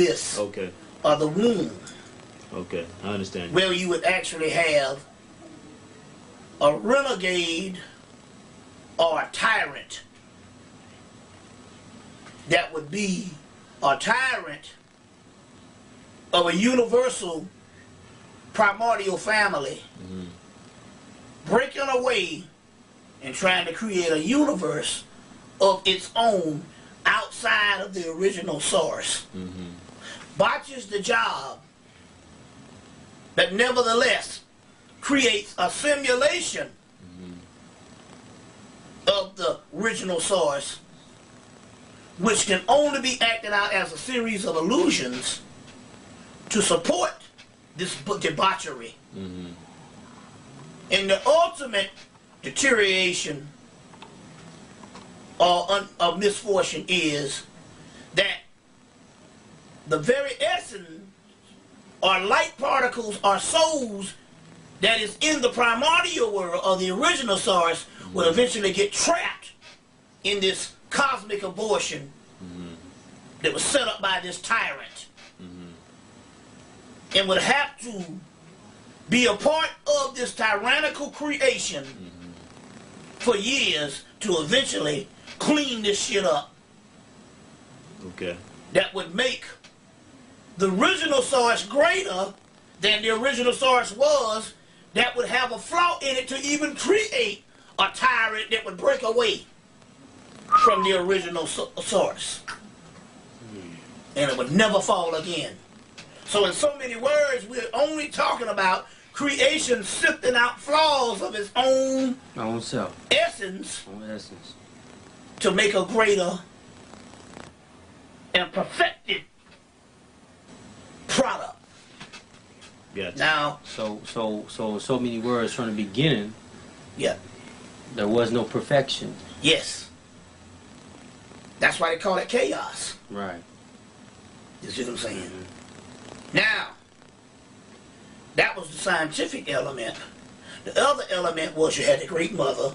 abyss. Okay. Or the womb. Okay, I understand. Where you would actually have a renegade or a tyrant that would be a tyrant of a universal primordial family, breaking away and trying to create a universe of its own outside of the original source. Botches the job, but nevertheless creates a simulation of the original source, which can only be acted out as a series of illusions to support this debauchery. And the ultimate deterioration of misfortune is that the very essence or light particles or souls that is in the primordial world or the original source will eventually get trapped in this cosmic abortion that was set up by this tyrant, and would have to be a part of this tyrannical creation for years to eventually clean this shit up. Okay. That would make the original source greater than the original source was, that would have a flaw in it to even create a tyrant that would break away from the original source. And it would never fall again. So in so many words, we're only talking about creation sifting out flaws of its own self. Essence, essence, to make a greater and perfected product. Gotcha. Now, so many words from the beginning. Yeah. There was no perfection. Yes. That's why they call it chaos. Right. You see what I'm saying? Now, that was the scientific element. The other element was you had the great mother.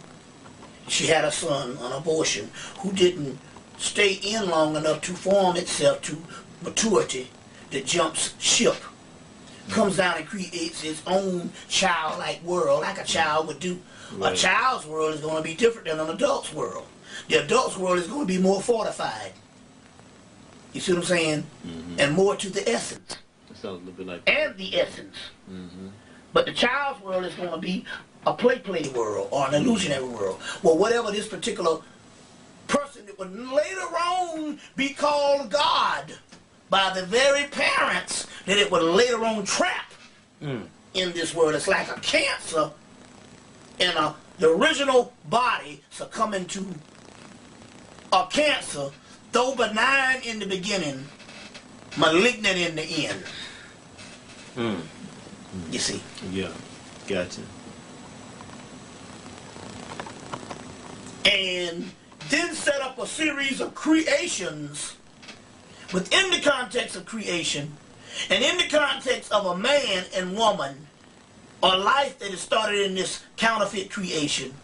She had a son on abortion who didn't stay in long enough to form itself to maturity that jumps ship. Comes down and creates its own childlike world like a child would do. Right. A child's world is going to be different than an adult's world. The adult's world is going to be more fortified. You see what I'm saying? And more to the essence. That sounds a little bit like and the essence. But the child's world is going to be a play world or an illusionary world. Well, whatever this particular person that would later on be called God by the very parents that it would later on trap in this world. It's like a cancer in the original body succumbing to a cancer, though benign in the beginning, malignant in the end. You see? Yeah, gotcha. And then set up a series of creations within the context of creation and in the context of a man and woman or life that is started in this counterfeit creation,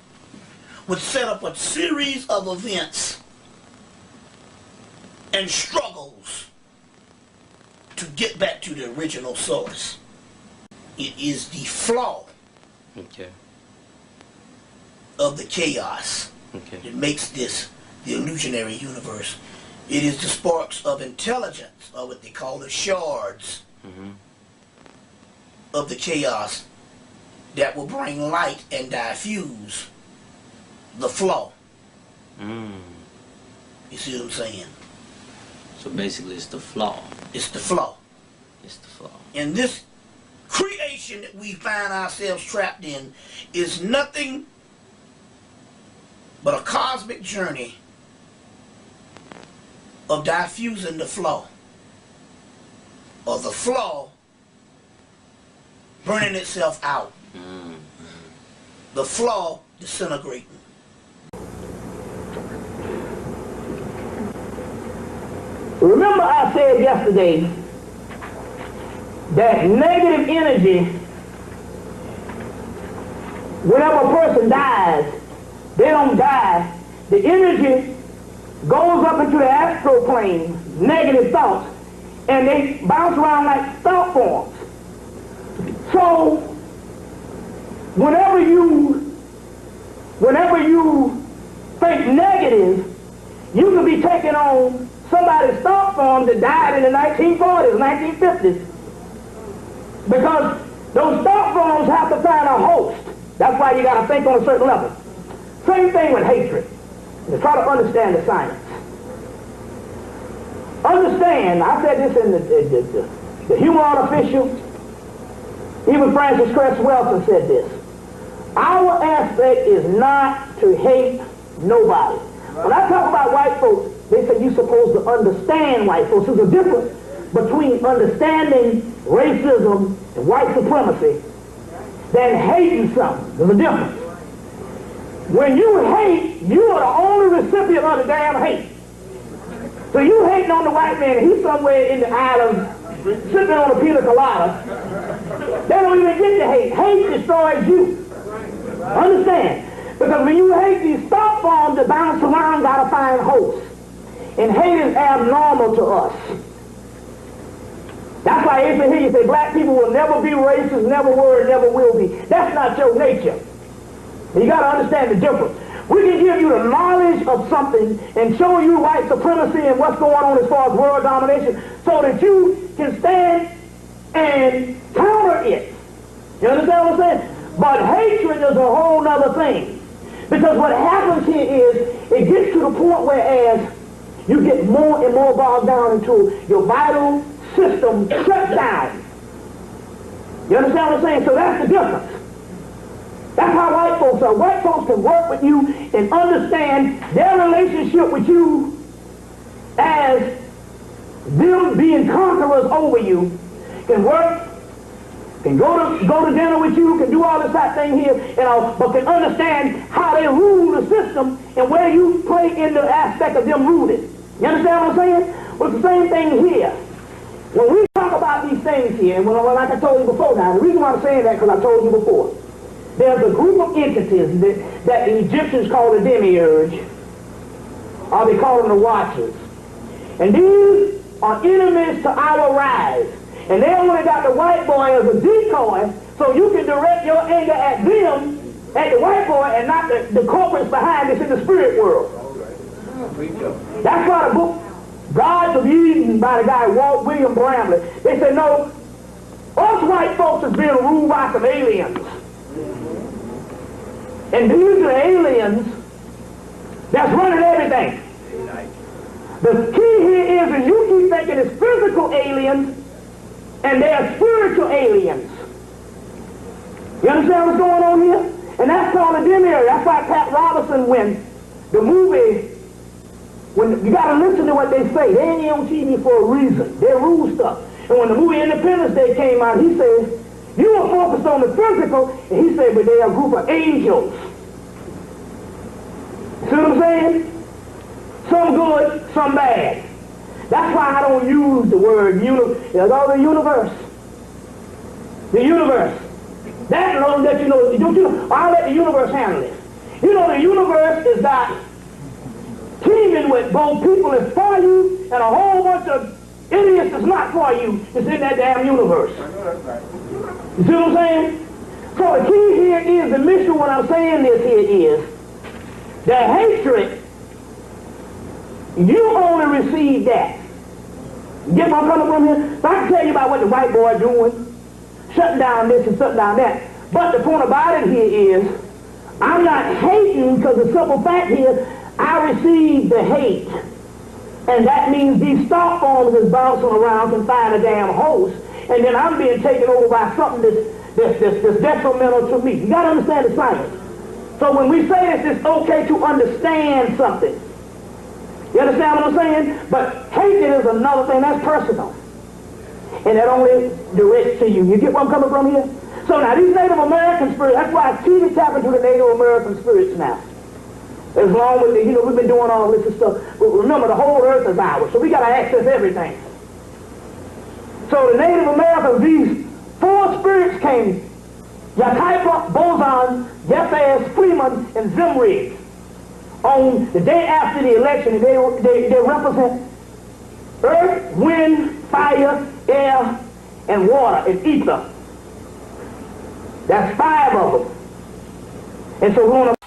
would set up a series of events and struggles to get back to the original source. It is the flaw of the chaos that makes this the illusionary universe. It is the sparks of intelligence, or what they call the shards of the chaos, that will bring light and diffuse the flaw. You see what I'm saying? So basically it's the flaw. It's the flaw. It's the flaw. And this creation that we find ourselves trapped in is nothing but a cosmic journey of diffusing the flaw, or the flaw burning itself out, the flaw disintegrating. Remember I said yesterday that negative energy, whenever a person dies, they don't die. The energy goes up into the astral plane, negative thoughts, and they bounce around like thought forms. So whenever you think negative, you can be taking on somebody's thought form that died in the 1940s, 1950s. Because those thought forms have to find a host. That's why you got to think on a certain level. Same thing with hatred. To try to understand the science. Understand, I said this in the Human Artificial, even Francis Cress Welsing said this. Our aspect is not to hate nobody. When I talk about white folks, they say you're supposed to understand white folks. There's a difference between understanding racism and white supremacy than hating something. There's a difference. When you hate, you are the only recipient of the damn hate. So you hating on the white man, and he's somewhere in the islands sitting on a pina colada. They don't even get to hate. Hate destroys you. Understand? Because when you hate, these thought forms that bounce around got to find hosts. And hate is abnormal to us. That's why if you hear you say black people will never be racist, never were, and never will be. That's not your nature. You got to understand the difference. We can give you the knowledge of something and show you white supremacy and what's going on as far as world domination so that you can stand and counter it. You understand what I'm saying? But hatred is a whole other thing. Because what happens here is it gets to the point where as you get more and more bogged down into your vital system shut down. You understand what I'm saying? So that's the difference. That's how white folks are. White folks can work with you and understand their relationship with you as them being conquerors over you, can work, can go to dinner with you, can do all this type thing here, but can understand how they rule the system and where you play in the aspect of them ruling. You understand what I'm saying? Well, it's the same thing here. When we talk about these things here, and like I told you before now, the reason why I'm saying that because I told you before, there's a group of entities that the Egyptians call the demiurge, or they call them the watchers. And these are enemies to our rise. And they only got the white boy as a decoy, so you can direct your anger at them, at the white boy, and not the corporates behind us in the spirit world. That's why the book, Gods of Eden, by the guy William Bramlett, they say, no, us white folks is being ruled by some aliens. And these are aliens that's running everything. The key here is that you keep thinking it's physical aliens and they're spiritual aliens. You understand what's going on here? And that's called a demiurge. That's why Pat Robertson, when the movie, when you got to listen to what they say. They ain't on TV for a reason. They rule stuff. And when the movie Independence Day came out, he says, you were focused on the physical, and he said, but they're a group of angels. See what I'm saying? Some good, some bad. That's why I don't use the word the universe. The universe. That alone that you know, don't you know, I'll let the universe handle it. You know, the universe is not teeming with both people that's for you and a whole bunch of idiots that's not for you that's in that damn universe. You see what I'm saying? So the key here is, the mission when I'm saying this here is, the hatred, you only receive that. You get what I'm coming from here? So I can tell you about what the white boy doing, shutting down this and shutting down that. But the point about it here is, I'm not hating because the simple fact here, I receive the hate. And that means these thought forms is bouncing around can find a damn host. And then I'm being taken over by something that's detrimental to me. You got to understand the science. So when we say this, it's okay to understand something. You understand what I'm saying? But hatred is another thing. That's personal. And that only directs to you. You get where I'm coming from here? So now these Native American spirits, that's why I keep tapping to the Native American spirits now. As long as, we've been doing all this and stuff. But remember, the whole earth is ours. So we got to access everything. So the Native Americans, these four spirits came. Yakaipa, Bozan, Jephthah, Freeman, and Zimri. On the day after the election, they represent earth, wind, fire, air, and water, and ether. That's 5 of them. And so we want to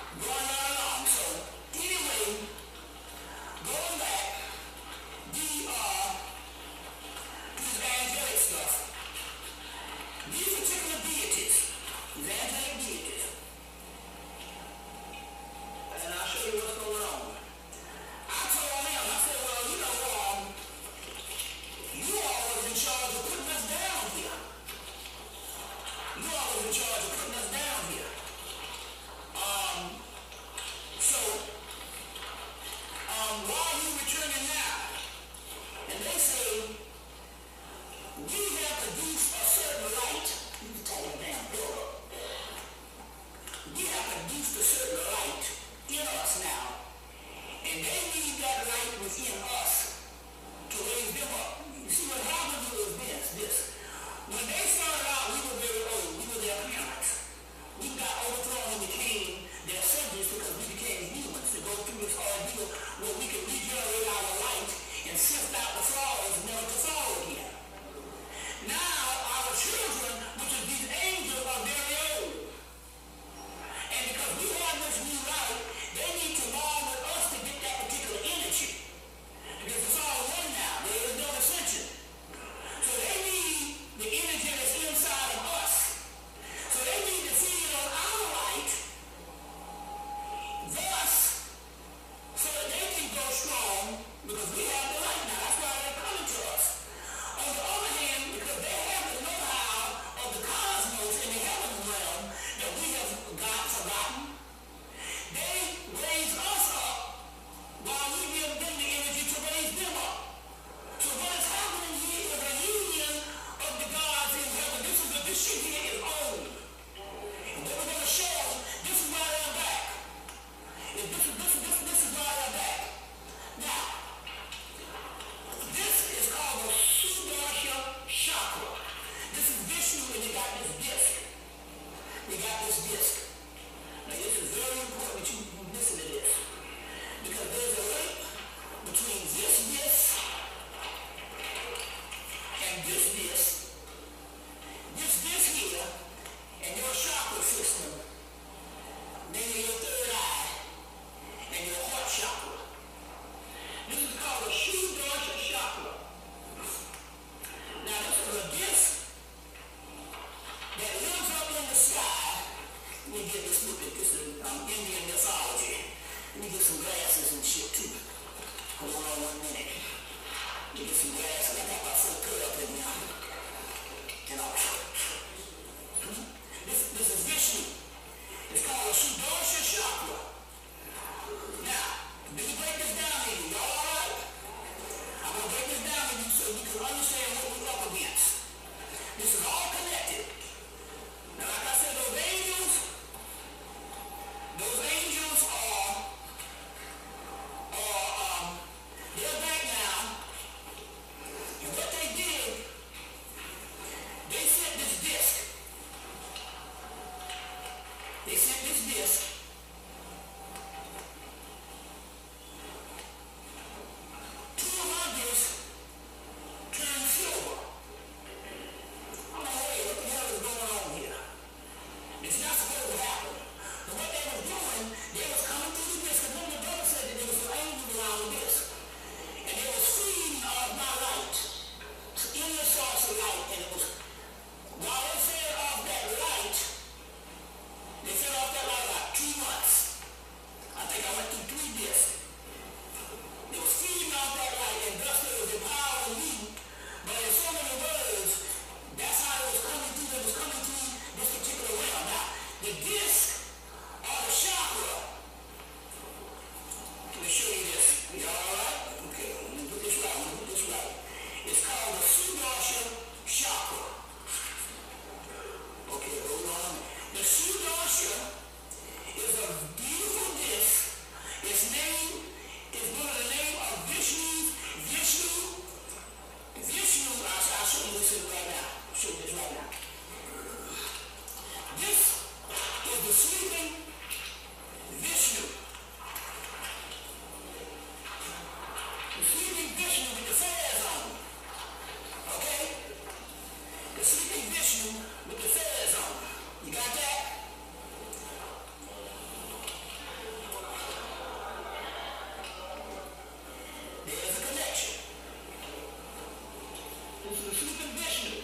This is a sleeping Vishnu.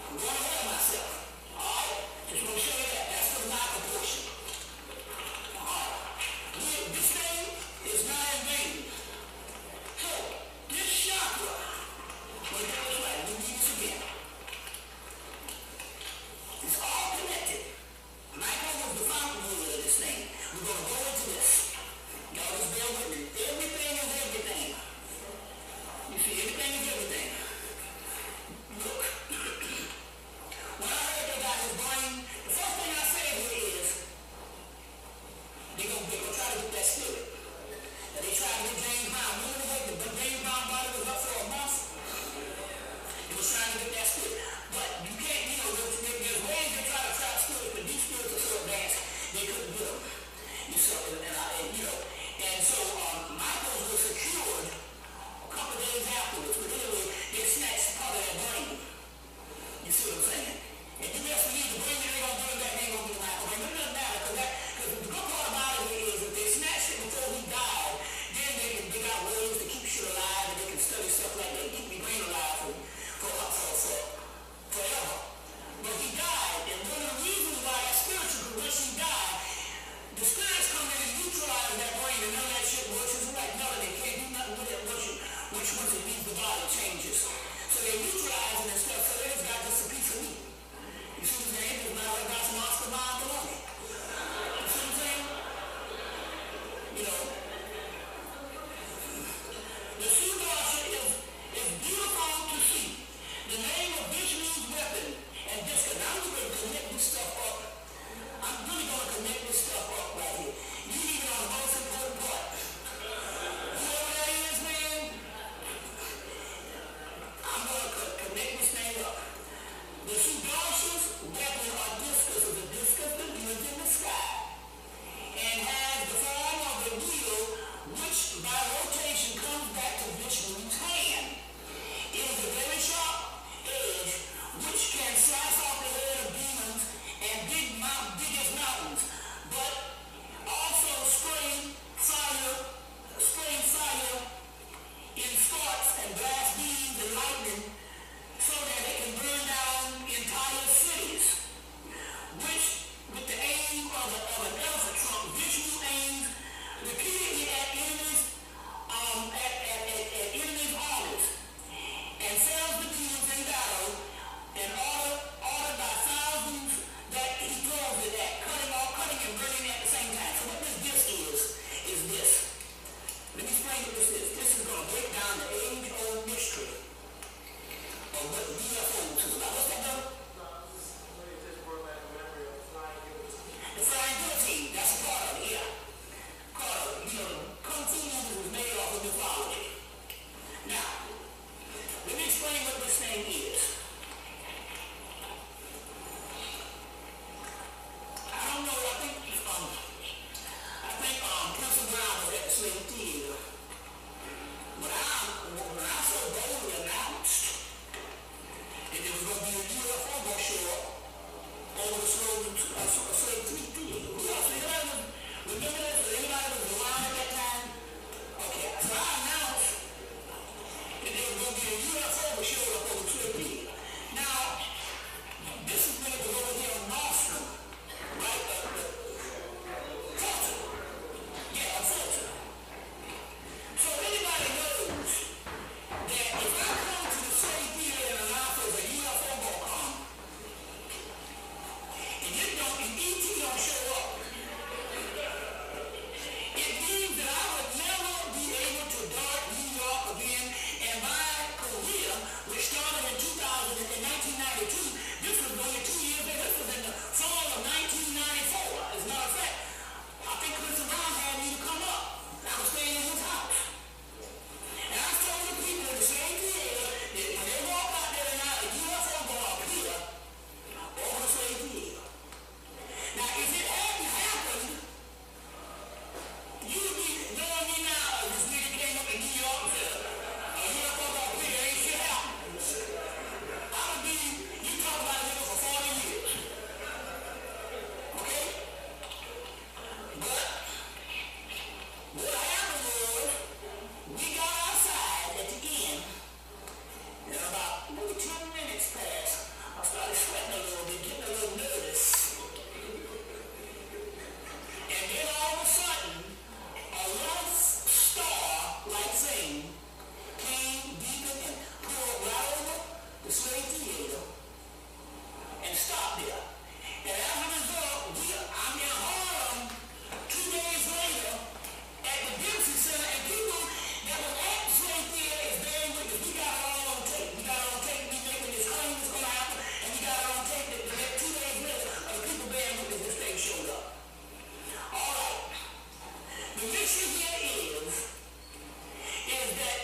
I'm going ahead of myself. Alright? Just want to show you that. That's the my proportion. Alright. This thing is not in vain. So, this chakra, we're going to right. We need this again. It's all connected. Michael was the fountain ruler of this thing. We're going to go into this. Y'all just bear with me. Everything is everything. You see, everything is everything. Look. When I heard they got his brain, the first thing I said is, they're going to try to get that spirit. And they tried to get James Brown. Remember the James Brown body was up for a month? They was trying to get that spirit. But you can't, there's ways to try to trap spirits, but these spirits are so advanced, they couldn't do them. And so Michael was secured a couple of days afterwards, but anyway, they snatched part of their brain. You see what I'm saying? And you best believe the brain that they're going to do that ain't going to be Michael. But it doesn't matter, because the good part about it is if they snatched it before he died, then they got ways to keep shit alive, and they can study stuff like that, keep the brain alive forever. But he died, and one of the reasons why that spiritual progression died, the spirits come in and neutralize that brain, and none of that shit works. It's like melody, can't do nothing with it once it leaves the body, changes. So they neutralize it and stuff, so they just got just a piece of meat. You see what I'm saying? It's not like that's monster mind baloney. You see what I'm saying? The Sudarsha is beautiful to see. The name of Vishnu's weapon, and this, and I'm going to connect this stuff up. I'm really going to connect this stuff up right here. You even on the most important part. Whoever that is, man, I'm going to connect this thing up. The Sudarsha's weapon or discus is a discus that lives in the sky and has the form of a wheel which by rotation comes back to Vishnu's hand. It is a very sharp edge which can slice off the head of demons and biggest mountains, but also spray fire in sparks and blast beams and lightning so that it can burn down entire cities, which with the aim of an elephant trunk, Vishnu aims repeatedly at enemies' armies and fells the demons in battle and ordered by thousands that he throws it at, cutting and burning at the same time. So what this disc is this. Let me explain what this is. This is going to break down the age-old mystery of what UFOs is about. What's that, though? The flying guillotine, that's a part of it, yeah. Kung Fu movie was made off of mythology. Now, let me explain what this thing is. I don't know, I think Prince Brown was at the same theater. But when I so boldly announced that there was going to be a the slave theater, and stop there. And as a result, I'm in Harlem 2 days later at the Dempsey Center, and people that were at the slave theater is bearing witness. We got it all on tape. We got it on tape. We making this claim is going to happen, and we got it on tape that 2 days later, people bearing witness this thing showed up. All right. The issue here is that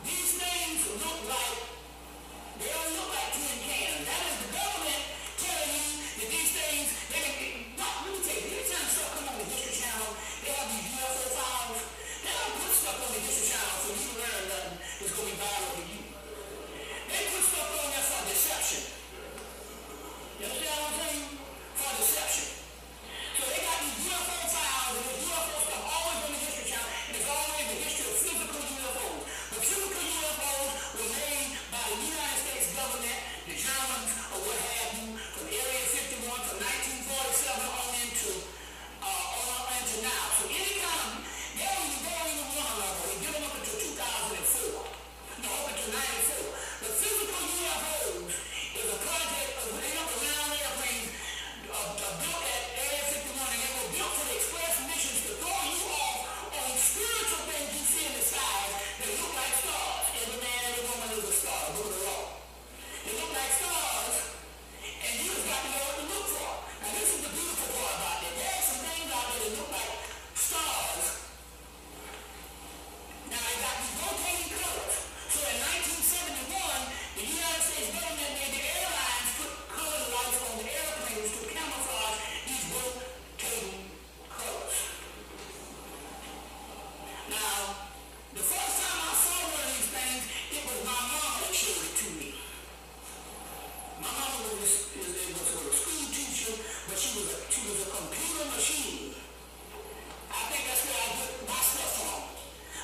these things look like, they don't look like tin cans. That is the government telling you that these things, they can be, let me tell you, anytime stuff come on the History Channel, they have these UFO files. They don't put stuff on the History Channel so you learn nothing that's going to be viral to you. They put stuff on there for deception. You understand what I'm saying? For deception. So they got these UFO files, and the UFO stuff always on the History Channel, and it's always the history of physical UFOs. But physical UFOs were made by the United States government, the Germans, or what have you, from Area 51 from 1947 on into now. So any kind of, they don't even want to level. They give them up until 2004. No, up until 94. The physical UFOs is a project of around airplanes built at Area 51, and they were built for the express missions to throw you off on spiritual things you see in the skies that look like stars. Every man, every woman is a star. Look at the law. They look like stars, and you just got to know what to look for. Now this is the beautiful part about it. There are some things out there that look like stars. Now they got these rotating colors. So in 1971, the United States government made the airlines put colored lights on the airplanes to camouflage these rotating colors. Now, the first time I saw one of these things, it was my mom that showed it to me. My mama was a school teacher, but she was a computer machine. I think that's where I get my stuff from.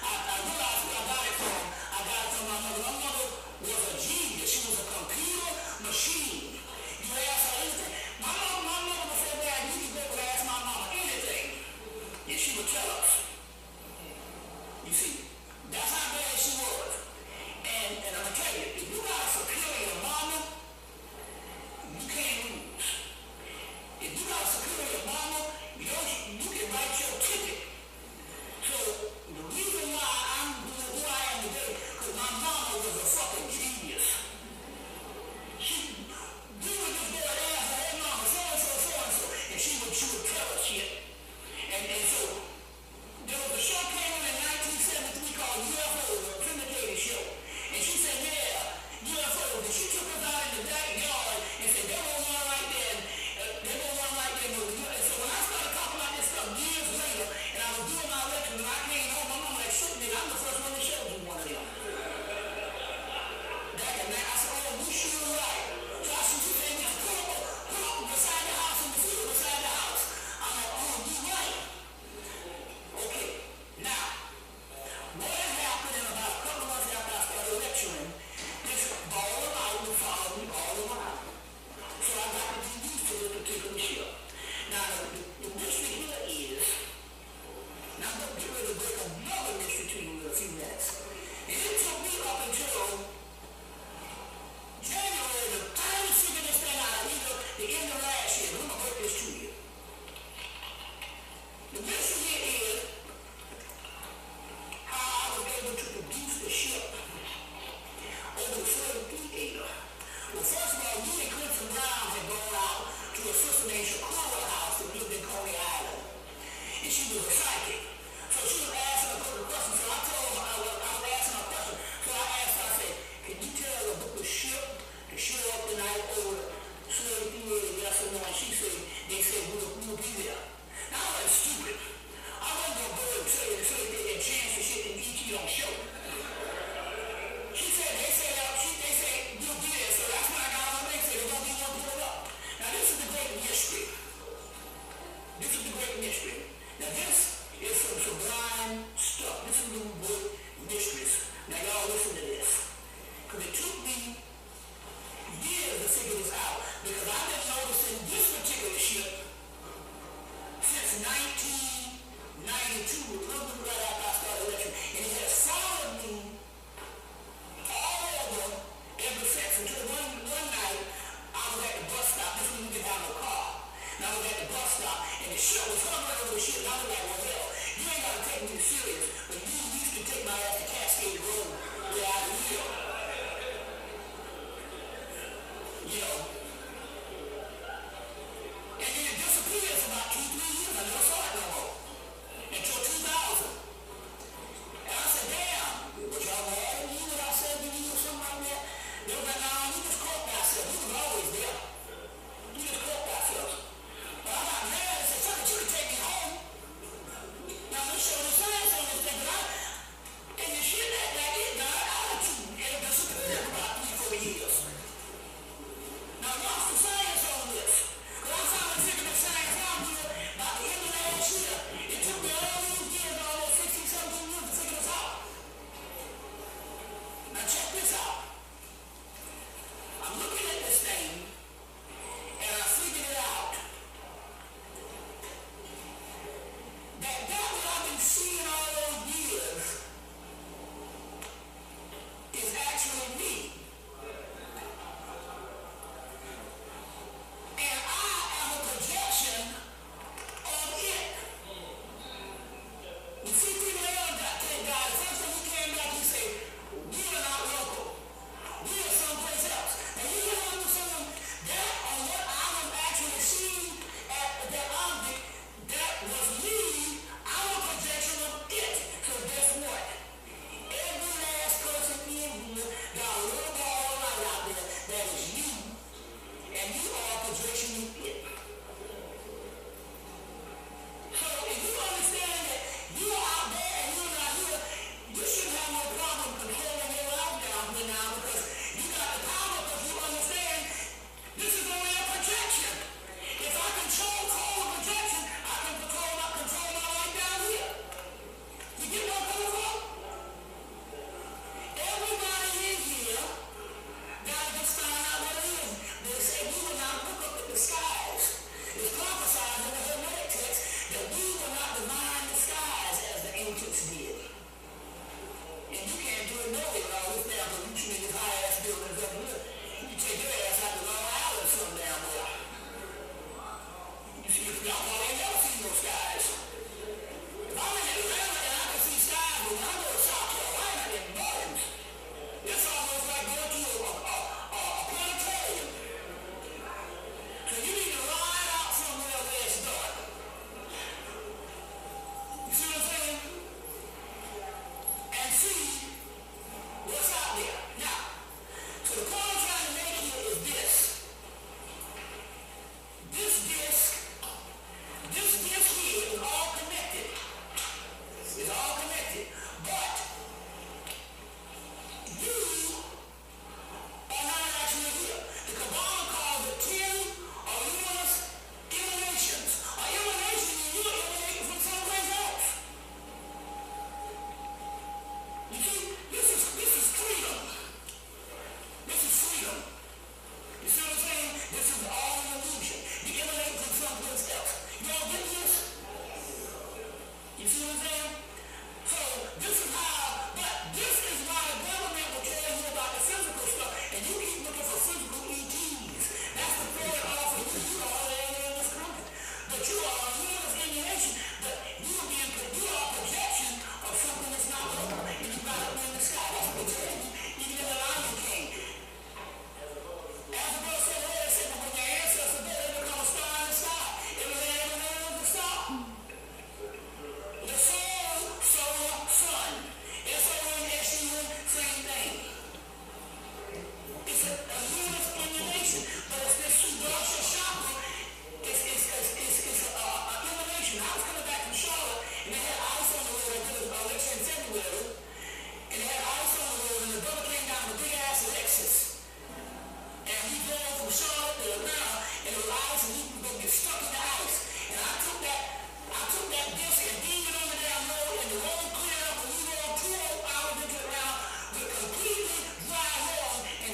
I realized where I got it from. I got it from my mother. My mother was a genius. She was a computer machine. You ask her anything. My mother would say, Dad, you can go and ask my mama anything, and she would tell us. You see, that's how bad she was. And I'm going to tell you, if you got a superior mama, you can't lose. If you got a superior mama, you can write your ticket. So the reason why I'm who I am today, because my mama was a fucking genius. We would just go and ask her, hey mama, so-and-so, and she would tell us shit. And so there was a show came in 1973 called UFO, a syndicated show. And she said, yeah, UFO. And she took us out in the backyard and said, there was one right there. There was one right there. And so when I started talking about this stuff years later, and I was doing my lecture, and I came home, my mom like, shit, nigga, I'm the first one to show you one of them. I said, oh, you sure right. So I said, you can't just put up beside the house in the field beside the house. I'm like, oh, you right. Okay, now, what had happened in about a couple of months after I started lecturing, this ball of light would follow me all the while. So I got to be used to this particular ship. Now, the mystery here is, now I'm going to get ready to break another mystery to you in a few minutes. And it took me up until January to finally figure this thing out. Either the end of last year, but I'm going to break this to you. The mystery here is how I was able to produce the ship over the 30 theater. Well, first of all, me and Clinton Brown had gone out to a sister named Chakra house that lived in Coney Island. And she was a psychic. So she was asking a couple of questions. So I told her, I was asking her a question. So I asked her, I said, can you tell her about the ship to show up tonight over the slave theater, yes or no? And she said, they said, we'll be there. Now I was stupid. I wasn't going to go and say they had chance to shit and E.T. don't show. She said, they said, we'll be there. So that's when I got on the thing, said, there's going to be one pulled up. Now this is the great mystery. This is the great mystery. Now this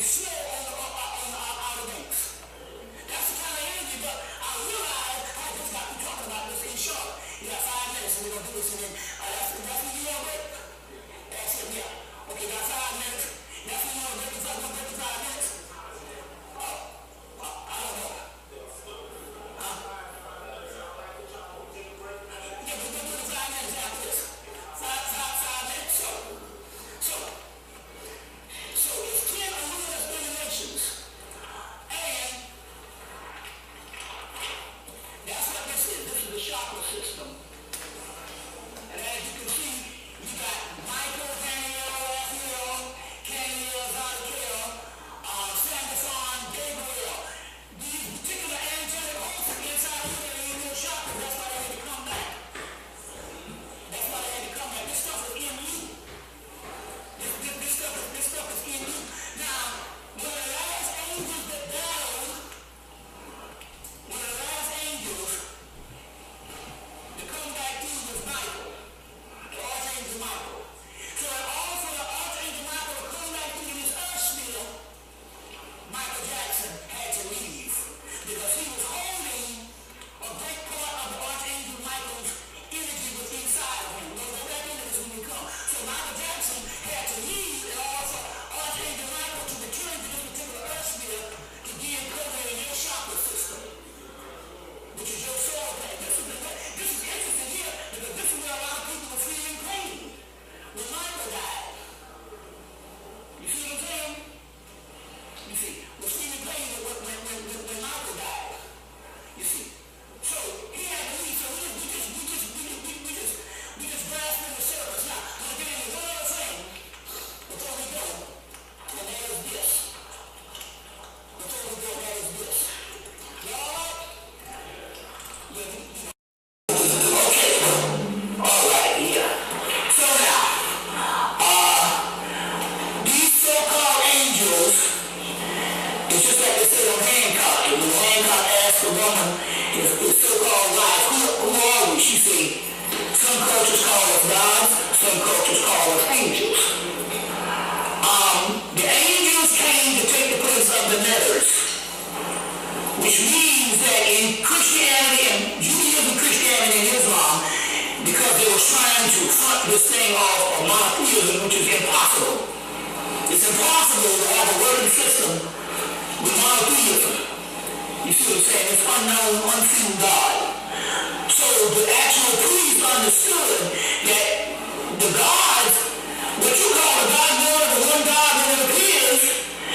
slow on the outer banks. That's the kind of energy, but I realized I just got to talking about this in short. You got 5 minutes and we're going to do this and then that's when you want to break. That's it, yeah. Okay, got 5 minutes. That's when you want to break the 5 minutes. I don't know. Huh? Yeah, we're going to do the 5 minutes after this. 5 minutes. So it's 10 luminous dimensions. And that's what this is. This is the chakra system. And as you can see, you got micro, Daniel, Raphael, Caniel, Zadkiel, Sandifon, Gabriel. These particular angelic hosts are inside of you in your chakra. That's why they had to come back. This stuff is in you. This stuff is in you. Now, one of the last angels that battled, to come back to was Michael, the Archangel Michael. So in order for the Archangel Michael to come back to his earth sphere, Michael Jackson had to leave because he was holding a great part of the Archangel Michael's energy was inside of him. We'll go back into this when we come. So Michael Jackson had to leave in order for Archangel Michael to return to this particular earth sphere to give cover in your chakra system, which is your soul plane. This is interesting here because this is where a lot of people were feeling pain when Michael died. You see what I'm saying? You see, we're feeling pain when Michael died. You see. So he had to leave. So we just grasp in the surface. Now, I'm going to get into one other thing before we go. And that is this. You all right? Alright, yeah. So now, these so-called angels, it's just like they said on Hancock. And when Hancock asked the woman his so-called wife, who are we? She said, some cultures call us gods, some cultures call us angels. The angels came to take the place of the netters, which means that in Christianity and Judaism, Christianity and Islam, because they were trying to front this thing off of monotheism, which is impossible. It's impossible to have a working system with monotheism. You see what I'm saying? It's unknown, unseen God. So the actual priests understood that the gods, what you call a God, more than the one God when it appears,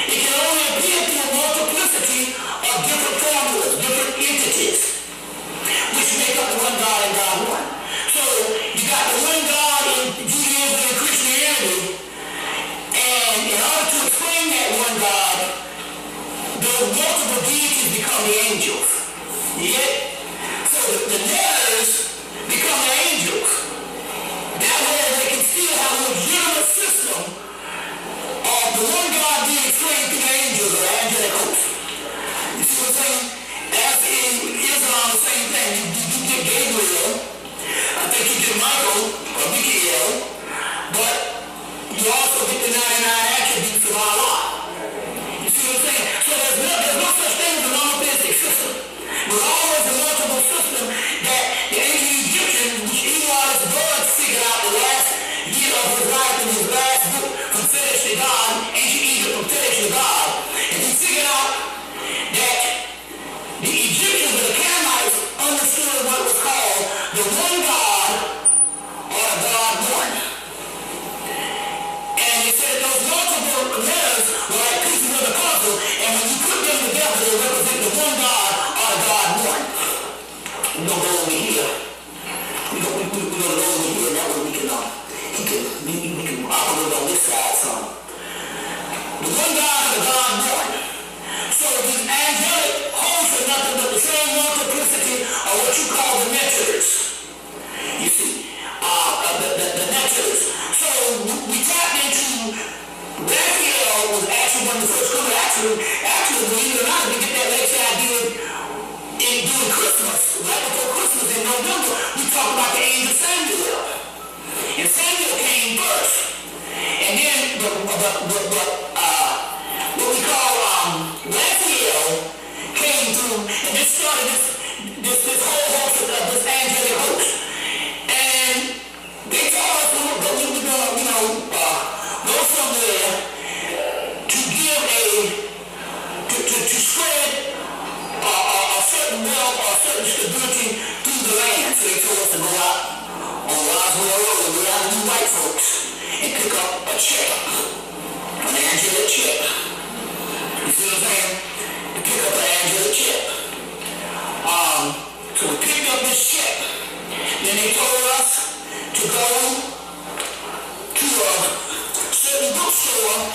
it can only appear through a multiplicity of different formulas, different entities, which make up one God and God one. So you got the one God in Judaism and Christianity, and in order to explain that one God, the multiple deities become the angels. You get it? So the netters become the angels. That way they can still have a legitimate system of the one God being explained through the angels or angelic hosts. You see what I'm saying? As in Islam, the same thing. You get Gabriel, I think you get Michael or Michael, but you also get the 99 attributes of Allah. You see what I'm saying? So there's no such thing as a monotheistic system. There's always a multiple system that the ancient Egyptians, which Eli's birds figured out the last year of his life in his last book, From Fetish to God, Ancient Egypt, From Fetish to God, and he figured out that the Egyptians or the Canaanites understood what was called the one God or the God one. And they said those multiple letters were like pieces of the puzzle, and when you put them together, they represent the one God or the God one. We're going to go over here. We're going to go over here, and that way we can operate on this side some. The one God or the God one. So these angelic hosts are nothing but the same multiplicity of what you call the netters. You see, the netters. So we tapped into Raphael was actually one of the first coming. Actually, believe it or not, we get that lecture I did during Christmas, right before Christmas in room, and this started this whole host of this angelic host. And they told us, look, we were going to, go somewhere to give to spread a certain wealth or a certain stability through the land. So they told us to go out on Roswell Road with our new white folks and pick up a check, an angelic check. You see what I'm saying? To pick up an angelic check. So we picked up this check. Then they told us to go to a certain bookstore.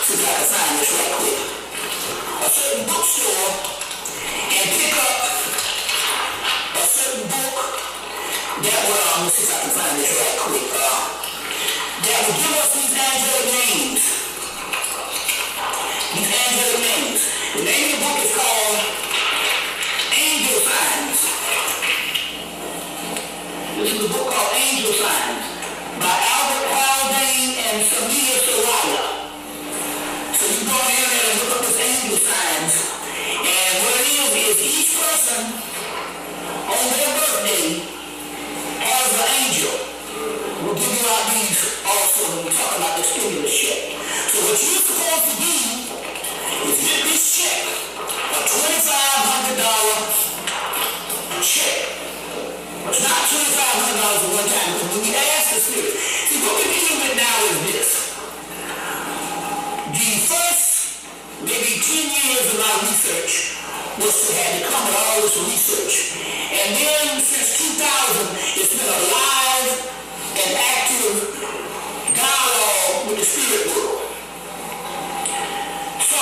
See if I can find this right quick. A certain bookstore and pick up a certain book that will, let's see if I can find this right quick. That will give us these angelic names. These angelic names. The name of the book is called Angel Signs. This is a book called Angel Signs by Albert Haldane and Samia Soraya. So you go in there and look up this angel signs. And what it is each person on their birthday has an angel. We'll give you out these also when we talk about the stimulus check. So what you're supposed to do is get this check, a $2,500 check. It's not $2,500 at one time, because when we ask the Spirit, see what we're dealing with now is this. The first maybe 10 years of my research was to have to come with all this research. And then since 2000, it's been a live and active dialogue with the spirit world. So,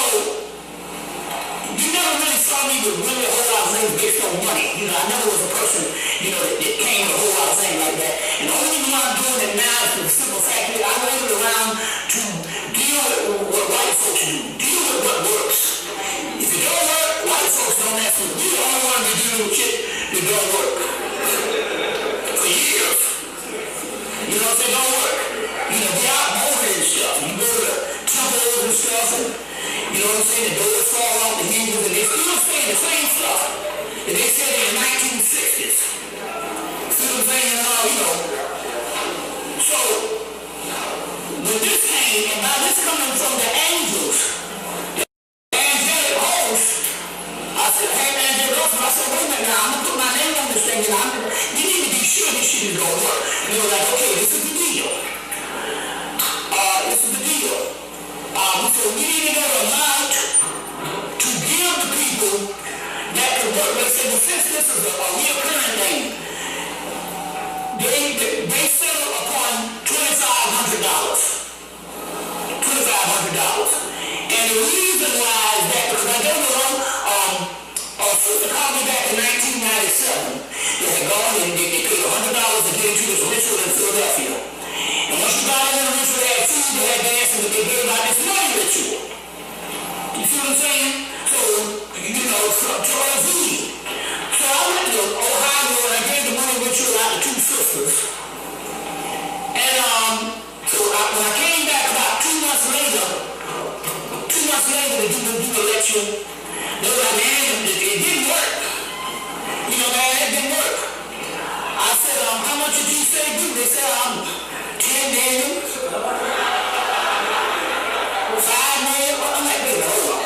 you never really saw me with really a whole lot of things based on money. You know, I never was a person, that came with a whole lot of things like that. And the only reason why I'm doing it now is for the simple fact that I waited around to deal with what white folks do. Deal with what works. If it don't work, white folks don't have to. We don't want to be dealing with shit that don't work. For years. You know, if they don't work. Get out over and stuff. You go to temples and stuff, and you know what I'm saying? The doors fall off the hinges, and they still saying the same stuff that they said in the 1960s. See what I'm saying? So, when this came, and by this coming from the angels, the angelic host, I said, hey, angelic host, I said, wait a minute now, I'm going to put my name on this thing, and you need to be sure this shit is going to work. And they were like, okay, this is the deal. This is the deal. So we need to know the amount to give the people that can work. They said, well, since this is a reoccurring thing, they settle upon $2,500. And the reason why is that, because I don't know, a sister called me back in 1997. They had gone and they paid $100 to get into this ritual in Philadelphia. And once you got in the ritual, they had food, they had dancing, but they gave out this money ritual. You see what I'm saying? So, Troy V. So I went to Ohio and I gave the money ritual out to two sisters. And when I came back about 2 months later to do the lecture, they were like, man, it didn't work. It didn't work. I said, how much did you say do? They said, 10 million, 5 million. I'm like, wait, hold on.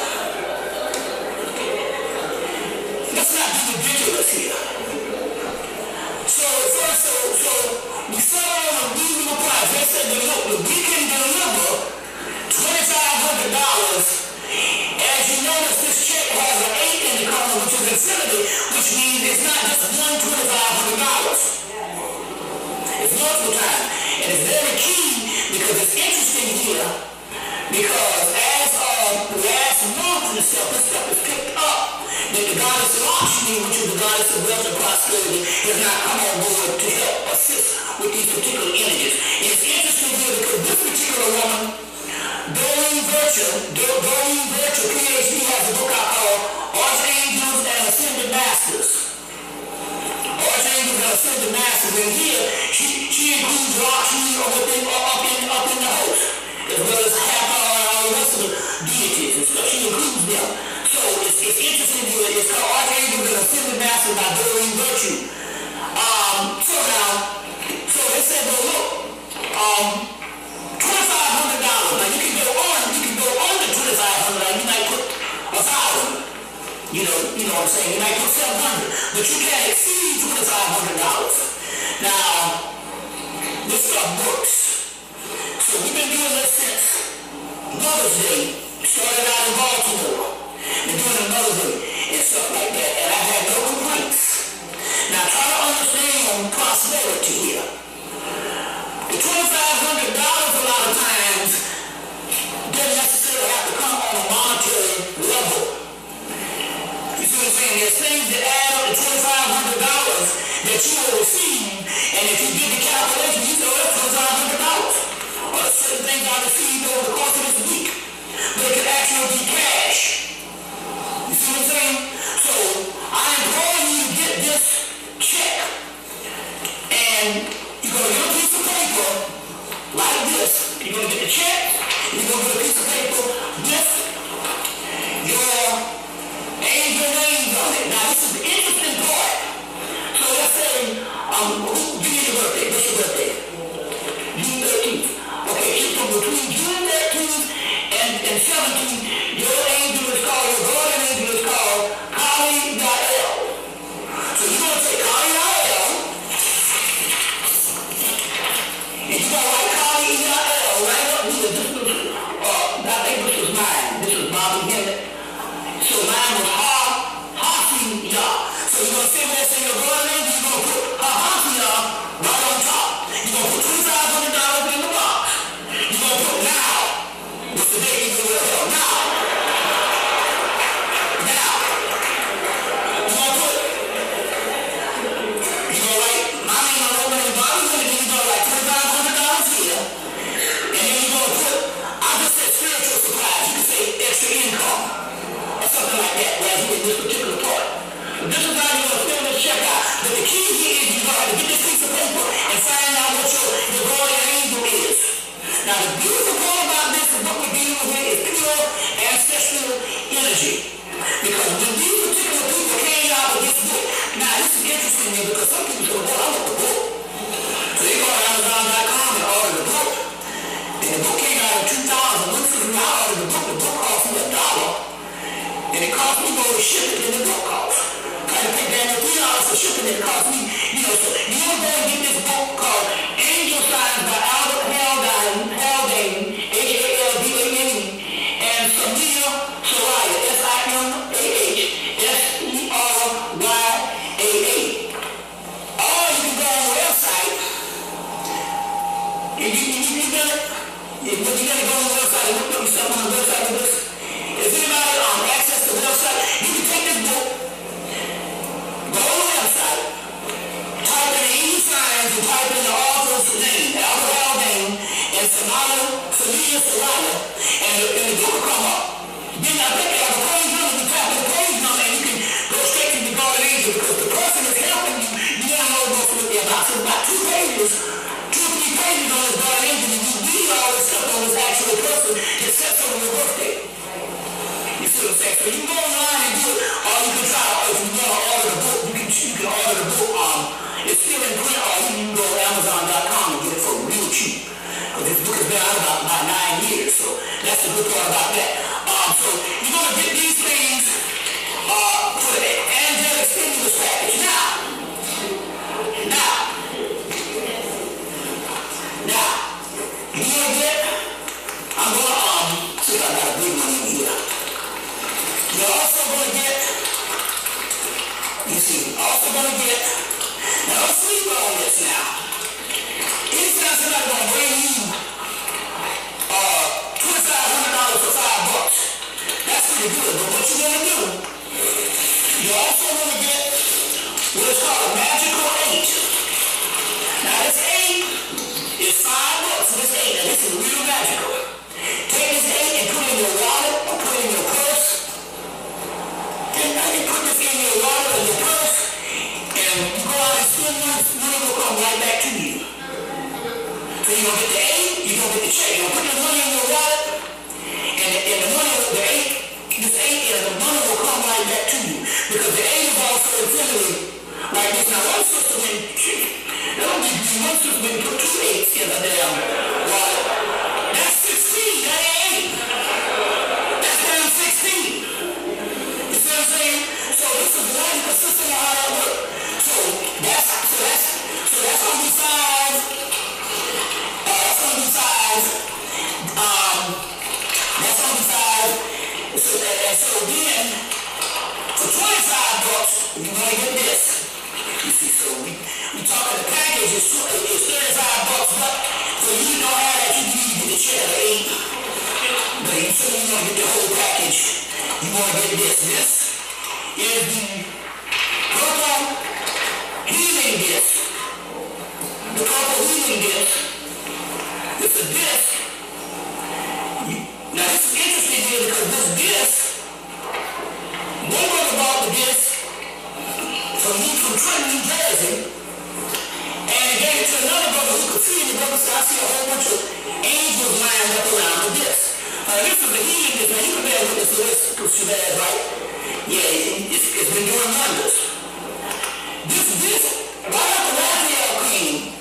Let's not be ridiculous here. So we settled on a reasonable price. They said, look, we can deliver $2,500. As you notice, this check has an 8 in the corner, which is infinity, which means it's not just one $2,500. It's multiple times. And it's very key because it's interesting here because as of last month and stuff, this stuff is picked up that the goddess Lakshmi, which is the goddess of wealth and prosperity, has not come on board to help assist with these particular energies. And it's interesting here because this particular woman, Doreen Virtue, PhD, has a book out called Archangels and Ascended Masters. Archangels and Ascended Masters. And here, she includes Lakshmi up in the host, as well as Hathor and all the rest of the deities and stuff. She includes them. So So it's interesting to you. It's called Archangel and Ascended Master by Doreen Virtue. So they said, well, look, $2,500. Now you can go under $2,500. Like you might put 1,000. You know what I'm saying? You might put 700, but you can't exceed $2,500. Now, this stuff works. So we've been doing this since Mother's Day. Started out in Baltimore. Been doing a Mother's Day and stuff like that, and I've had no complaints. Now try to understand prosperity here. The $2,500 a lot of times doesn't necessarily have to come on a monetary level. You see what I'm saying? There's things that add up to $2,500 that you will receive, and if you did the calculation, you know that's $2,500. Or certain things I received over the course of this week. But it could actually be cash. You see what I'm saying? So I implore you to get this check. And you're going to get a piece of paper like this. You're going to get the check, and you're going to get a piece of paper with your angel names on it. Now this is the interesting part. So let's say, give me your birthday. What's your birthday? June 13th. Okay, it's from between June 13th and 17th. Your angel is called, your guardian angel is called Kali-Yael. So you're going to take Kali-Yael, and you're going to write Kali-Yael right up here. I think this was mine. This was Bobby Hemmitt. So mine was Ha-Ha-Si-Ya. So you're going to say where say your guardian angel, you're going to put Ha-Ha-Si-Ya right on top. You're going to put $2,500 in the box. You're going to put now. What's the day you will help? Now. You're going to put, you're going to write my name on over in Bobby Hemmitt, and you're going to write $2,500 here. And then you're going to put, I just said spiritual supplies. You can say extra income. Or something like that, right here in this particular part. This is how you're going to fill this check out. But the key here is you're going to have to get this piece of paper and find out what your guardian angel is. Now the beautiful part about this is what we're dealing with here is pure ancestral energy. Because when these particular people came out with this book, now this is interesting to me because some people say, well, I want the book. So they go to Amazon.com and order the book. And the book came out in 2000. Look for I ordered the book cost me $1. And it cost me more to ship it than the book cost. I had to pay down $3 for shipping it. It cost me, so you want to go and get this book called Angel Signs by Albert Haldane, H-A-L-D-A-N-E, and Samia Soraya, S-I-M-A-H-S-E-R-Y-A-A. Or you can go on the website, and you got it. But you got to go on the website and look up yourself on the website with this. If anybody access the website, you can take this book, go on the website, type in Angel Signs and type in the author's name, Albert Haldane, and Samia Soraya, and the book will come up. Then I think they have a page number, you tap the page number, and you can go straight to the guardian angel, because the person that's helping you, you want to know what's with them. About 2 pages, 2 or 3 pages on this guardian angel, and you read all this stuff on this actual person that sets over your birthday. You see what I'm saying? So you can go online and do it, or you can try, if you want to order the book, you can order the book. It's still in print, or you can go to Amazon.com and get it for real cheap. Because this book has been out about 9 years, so that's the good part about that. So you're going to get these things for the angelic stimulus package. Now, you're going to get, I'm going to, see if I got a big one in here. You're also going to get, now don't sleep on this now. Anytime somebody's going to bring you $2,500 for $5, that's pretty good. But what you're going to do, you're also going to get what is called a magical 8. Now this 8 is $5. So this 8, and this is real magical. Take this 8 and put it in your wallet or put it in your purse. And put this in your wallet or your purse, and you go out and spend money will come right back to you. So you're going to get the 8, you're going to get the check. You're going to put the money in your wallet, and the money will, the 8, this 8 is the money will like this. Now one sister when put 2 8s in the damn water. That's 16, that ain't 8. That's down 16. You see what I'm saying? So this is one consistent on how that works. So that's gonna be 5. That's gonna be 5. That's gonna be 5. So then for $25, you're gonna get this. You see, so we talking the package is $35, but for you to know how that you need to get the check of 8. But you say you want to get the whole package. You want to get this. This is the purple healing disc. The purple healing disc. It's a disc. Now this is interesting here because this disc, one brother bought the disc from Trenton, New Jersey, and he gave it to another brother who could see it. The brother said, I see a whole bunch of angels lined up around the disc. This is the healing disc. Now you can bear witness to this, Shabazz, right? Yeah, it's been doing wonders. This disc, right after Raphael came,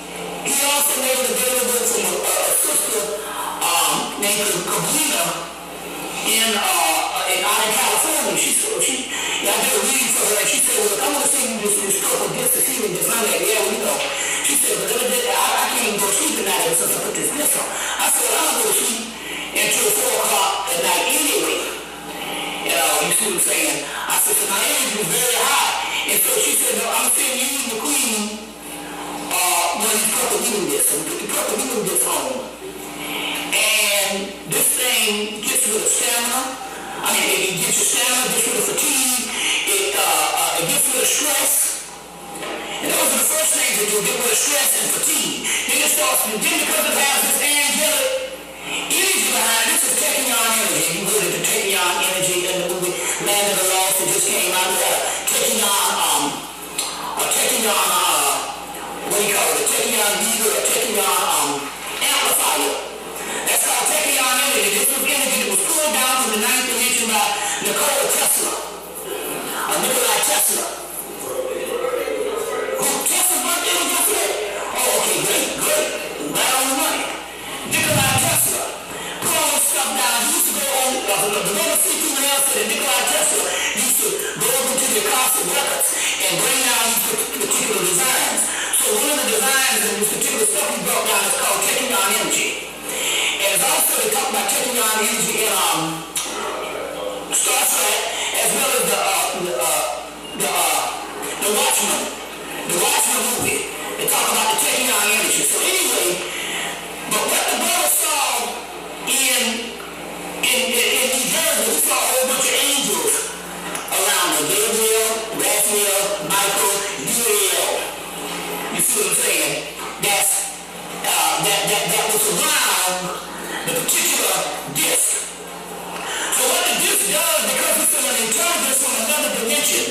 he also made it available from a sister named Kablina out in California. I did a reading for her, and she said, well, I want to send you this purple disc, this healing disc. I'm like, yeah, we know. She said, but I can't even go to sleep tonight since I put this disc on. I said, well, I'm going to go to sleep until 4 o'clock at night anyway. You see what I'm saying? I said, so my energy was very high. And so she said, no, I'm sending you and the queen one of these purple healing discs. So we put the purple healing disc on. And this thing gets rid of stamina. I mean, it gets your stamina, gets rid of fatigue, it gets rid of stress. And those are the first things that you'll get rid of stress and fatigue. Then it starts, then because it has this angelic energy behind it, this is taking on energy. You heard it, the taking on energy in the movie Land of the Lost that just came out. Taking on, what do you call it? Taking on leader or taking on amplifier. That's called taking on energy. This was energy that was pulled down from the 9th dimension by Nikola Tesla. Who Tesla's birthday was yesterday? Oh, okay, great. Right on the money. Nikola Tesla. Put all this stuff down. He used to go on, the brother C2 and else said that Nikola Tesla used to go over to the Cosmic Records and bring down these particular designs. So one of the designs in this particular stuff he brought down is called taking on energy. And it's also they talk about taking on energy in Star Trek, as well as the Watchmen. The Watchmen movie. They talk about the taking on energy. So anyway, but what the brother saw in New Jersey, we saw a whole bunch of angels around them. Gabriel, Raphael, Michael, Uriel. You see what I'm saying? That was around the particular disc. So what the disc does, because it's an intelligence from another dimension,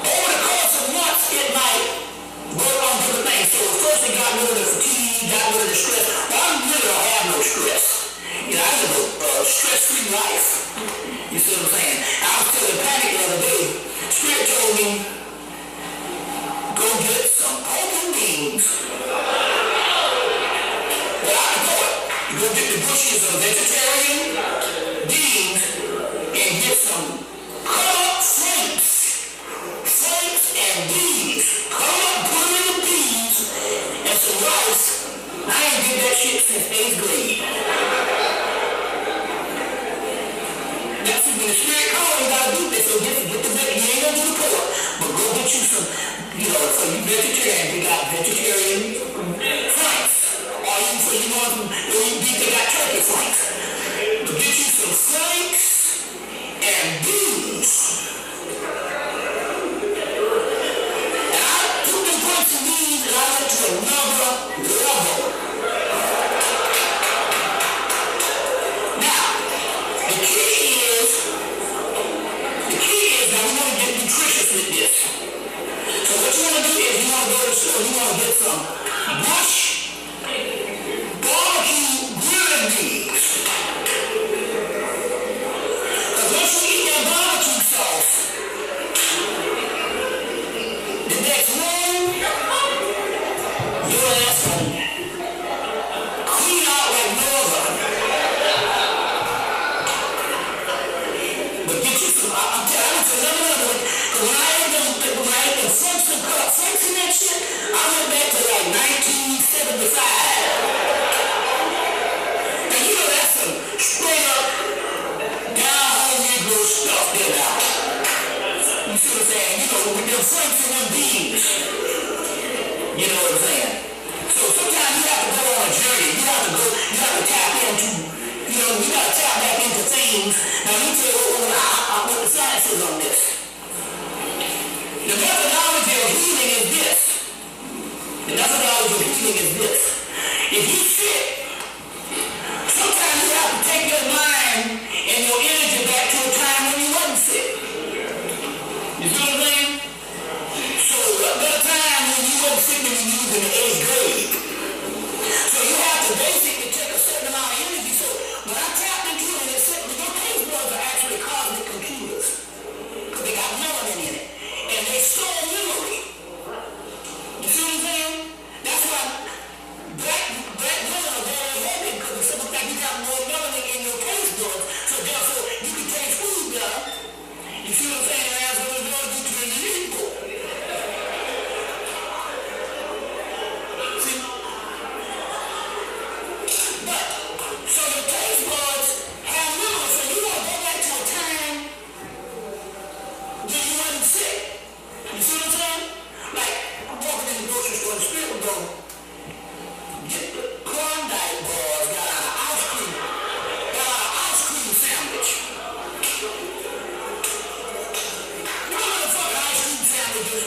over the course of months, it might work on different things. So first it got rid of the fatigue, got rid of the stress. Well, I really don't have no stress. I live a stress-free life. You see what I'm saying? I was telling Panic the other day, Spirit told me, go get some open beans. Well, I can go it. You go get the bushes of vegetarian beans and get some cut-up fruits and beans. Cut up, put in the beans and some rice. I ain't did that shit since 8th grade. That's when the Spirit calls, you gotta do this. So get the you ain't gonna do the pork, but go get you some, for you vegetarian, you got vegetarian franks. Or even for you want to eat beef, they got turkey franks. But get you some franks and beans. And I took them franks and beans and I went to another level. Now, the key is now we want to get nutritious with this. So what you want to do is you want to go to the store, you want to get some bush barbecue grilling beans. Because once you eat that barbecue sauce, then But get you some, I'm telling you, when I ate them French and that shit, I went back to like 1975. And you know that's some straight up down home Negro stuff there now. You see what I'm saying? You know, with them French and them beans. You know what I'm saying? So sometimes you have to go on a journey. You have to tap into, you got to tap back into things. Now let me tell you what the science is on this. The methodology of healing is this. The methodology of healing is this. If you sit, sometimes you have to take your mind and your energy back to a time when you wasn't sick. You see what I'm saying? So there was a time when you wasn't sick when you was in the 8th grade. So you have to basically take a certain amount of energy. So when I tapped into it, it said, your taste buds are actually cosmic computers. Because they got melanin in it. And they store memory. You see what I'm saying? That's why black women are very happy because it's something like you got more melanin in your taste buds. So therefore, you can taste food better. You see what I'm saying? And that's what it's going to do to the people. See? But, so your taste buds have memory. So you want to go back to a time when you wasn't sick. You see what I'm saying? Like, I'm walking in the grocery store and the spirit would go, get the Klondike bars, got out of ice cream sandwich. You know the fucking ice cream sandwiches?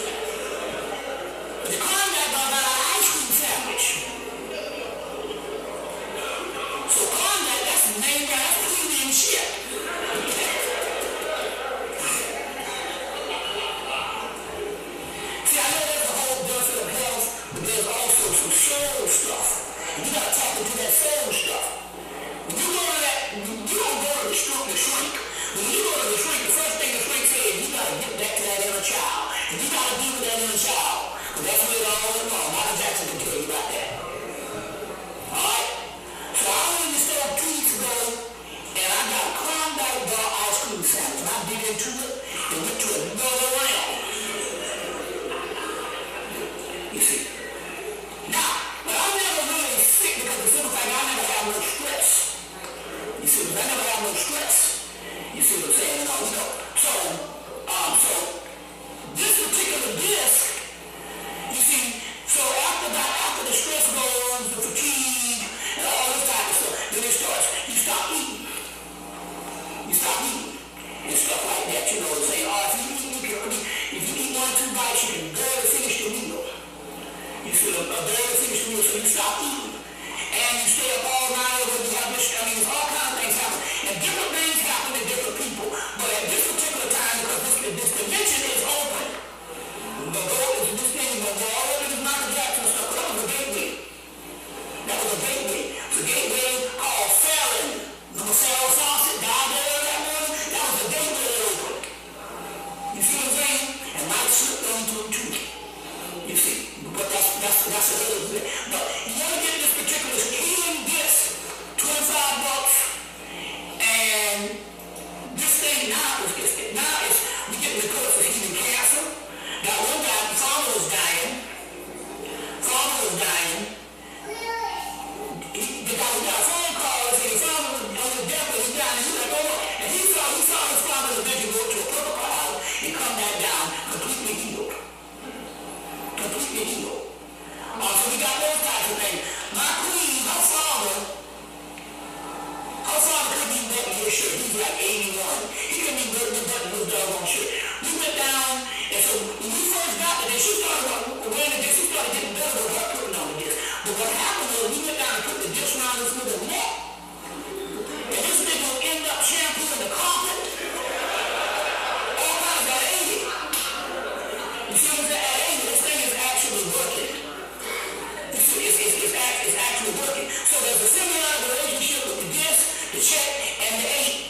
The Klondike bar got out of ice cream sandwich. So Klondike, that's the name, that's premium shit. See, I know there's a whole bunch of health, but there's also some soul stuff. And you gotta tap into that soul stuff. When you go to that, you don't go to the shrink. When you go to the shrink, the first thing the shrink says, you gotta get back to that inner child. And you gotta be with that inner child. Because that's where it all went wrong. Michael Jackson can tell you about that. Alright? So I went in the store 2 weeks ago, and I got a Klondike bar ice cream sandwich. And I bit into it and went to another realm. You see. Now, but I'm never really sick because the simple thing, I never have no stress. You see, because I never have no stress. You see what I'm saying? So this particular disc, you see, so after the stress goes, the fatigue, and all this type of stuff, then it starts, you stop eating. You stop eating. And stuff like that, you know what I'm saying? If you eat 1 or 2 bites, you can barely finish the meal. You see, barely finish the meal, so you stop eating. And you stay up all night, or you have this, all kinds of things happen. And different things happen to different people. But at this particular time, because this convention is open, the goal is this thing, the all of it is Michael Jackson stuff. That was a gateway. That was a gateway. It's a gateway called Farron. Remember Farrell Fawcett died there that morning? That was a gateway that opened. You see what I'm saying? And Mike slipped onto it too. You see? But that's another thing. But you want to get this particular healing disc, $25. And this thing now is we getting the code for healing cancer. Now one guy, Farmer was dying. The guy got a phone call and said Farmer was on the deathbed, he's dying. He's like, oh no. And he saw his father eventually go to a purple cloud and come back down completely healed. So we got those types of things. My queen, her father couldn't even button his shirt. He was like 81. He couldn't even button his doggone shirt. We went down, and so when we first got to this, she started wearing this, she started getting better with her putting on this. But what happened was we went down and put the disc around this little neck. And this nigga will end up shampooing the carpet. All kinds of 80. You see what I'm saying? At 80, this thing is actually working. It's actually working. So there's a symbiotic relationship with the disc, the check, and the 8.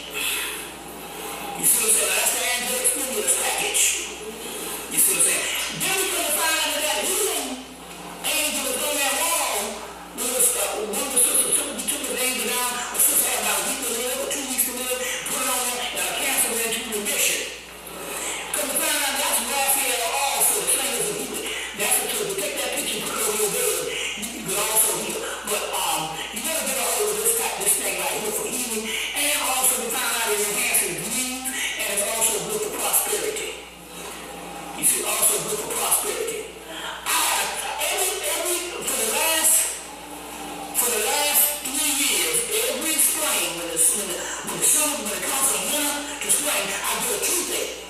You see what I'm saying? That's the angelic stimulus package. You see what I'm saying? Then we couldn't find out that healing angel was on that wall. One of the sisters took the angel down. A sister had about a week to live or 2 weeks to live. Put it on there, and a cancer ran 2 see, also good for prosperity. For the last 3 years, every spring, when it comes from winter to spring, I do a toothache.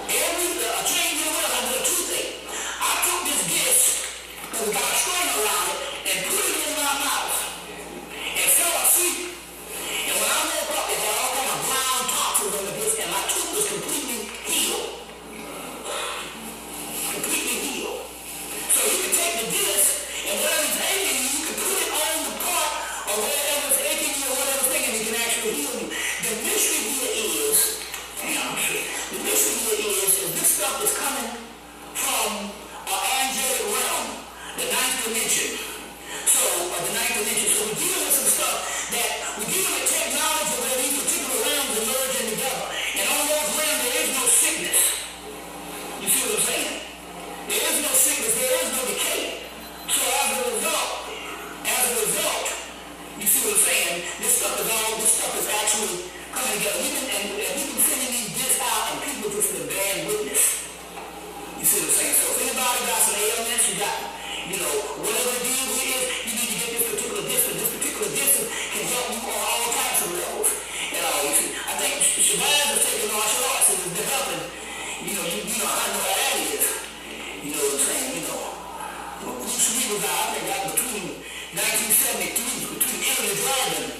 A change in weather, I do a toothache. I took this disc, because it got a string around it, and put it in my mouth, and fell asleep. And when I woke up, it had all kind of brown toxins on the disc, and my tooth was completely healed. Completely healed. So you can take the disc, and whatever's aching you, you can put it on the part of whatever's aching you or whatever thing, and it can actually heal you. The mystery here is, this stuff is coming from an angelic realm, the ninth dimension. So we're dealing with some stuff that we're dealing with technology where these particular realms are merging together. And on those realms there is no sickness. You see what I'm saying? There is no sickness, there is no decay. So as a result, you see what I'm saying? This stuff is actually coming together. We've been sending these discs out and people just been bearing witness. You see what I'm saying? So if anybody got some ailments, you got, whatever the deal is, you need to get this particular disc, and this particular disc can help you on all types of levels. You see, I think Shabazz is taking martial arts and is developing, I know how that is. You know what I'm saying? Bruce Lee was out, I think that between 1973, between Italy and Dragon,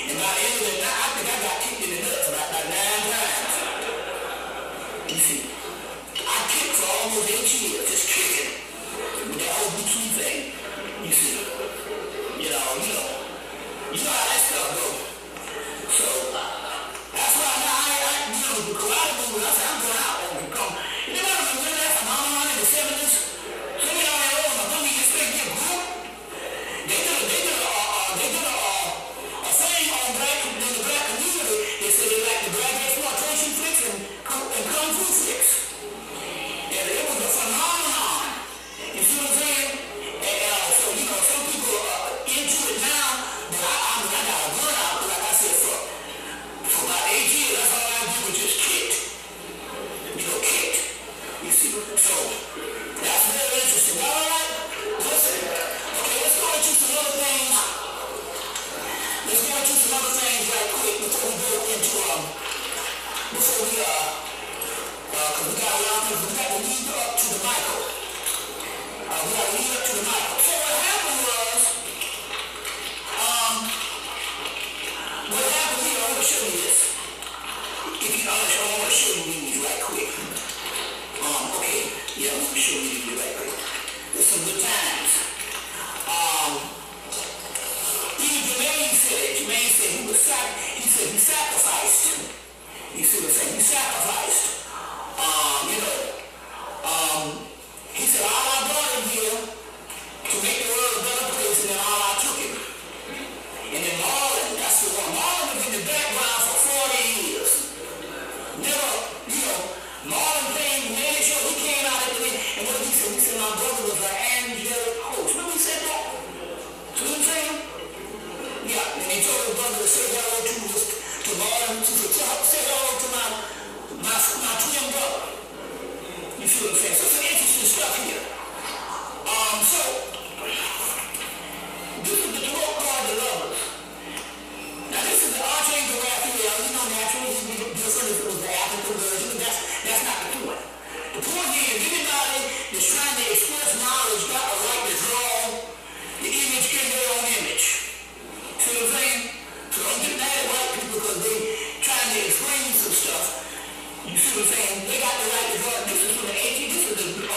and by the end of the night, I think I got kicked in the nuts about 9 times. You see, I kicked for almost 8 years, just kicking, with that whole Bruce Lee thing. You see, you know how that stuff goes. So, that's why now the karate movement, I said, I'm going out and come. You know what I mean? That's a mama in the 70s. Some of y'all ain't old enough. Don't you expect to get group? They did a thing on the black community. They said they like the black exploitation flicks and kung fu flicks. And it was a phenomenon. You see what I'm saying? And so, some people are into it now, but I got a burnout, like I said, for about 8 years, that's all I do was just kicked. Kicked. You see? So, that's very interesting. All right? Listen. Okay, let's go into some other things. Right quick before we go into, because we got a lot of things, we got to lead up to the Michael. So what happened was, here, I want to show you this. If you I want to show you these right quick. Okay, yeah, I'm going to show you these right quick. There's some good times. Jermaine said he sacrificed. You see what I'm saying? He sacrificed. He said, all I brought him here to make the world a better place, and then all I took him. And then Marlon, that's the one. Marlon was in the background for 40 years. Never, Marlon came, made it sure he came out at the end, and what he said? He said, my brother was an angelic host. Remember he said that? So what I'm saying? Yeah, and he told his brother to say hello to Marlon, to say hello to my twin brother. You see what I'm saying? So some interesting stuff here. So, this is the tarot card, the Lovers. Now this is the Archangel Raphael. Naturally, he different if it was the African version, but that's not the point. The point here is anybody that's trying to express knowledge got a right to draw the image in their own image. See what I'm saying? So don't get mad at white people because they trying to explain some stuff. You see what I'm saying? They got the right to draw. This is from the 1800s. This is the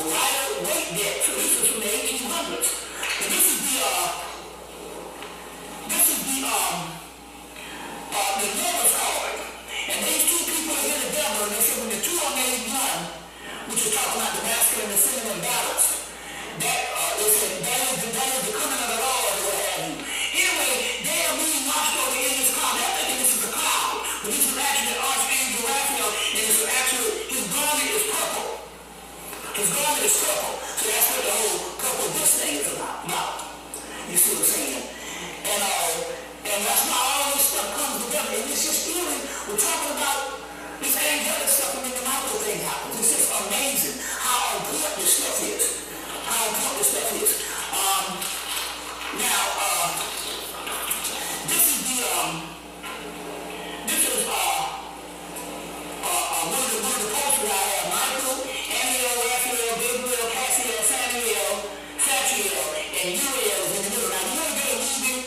Rider Waite deck. So this is from the 1800s. And this is the Lover's card. And these two people are here together, and they said when the two are made one, which is talking about the masculine and feminine balance, that they said that is the coming of the Lord or what have you. Anyway, they are being washed over in this cloud. They're thinking this is a cloud, but this is actually Archangel Raphael, and it's actually his garment is purple. His garment is purple. So that's what the whole purple this thing is about. You see what I'm saying? And that's why all this stuff comes together. And it's just healing. We're talking about this angelic stuff and then the Michael thing happens. It's just amazing how important this stuff is. How important this stuff is. Now, this is one of the posters I have. Michael, Amiel, Raphael, Gabriel, Cassiel, Samuel, Sachiel, and Uriel is in the middle. Now, you want to get a movie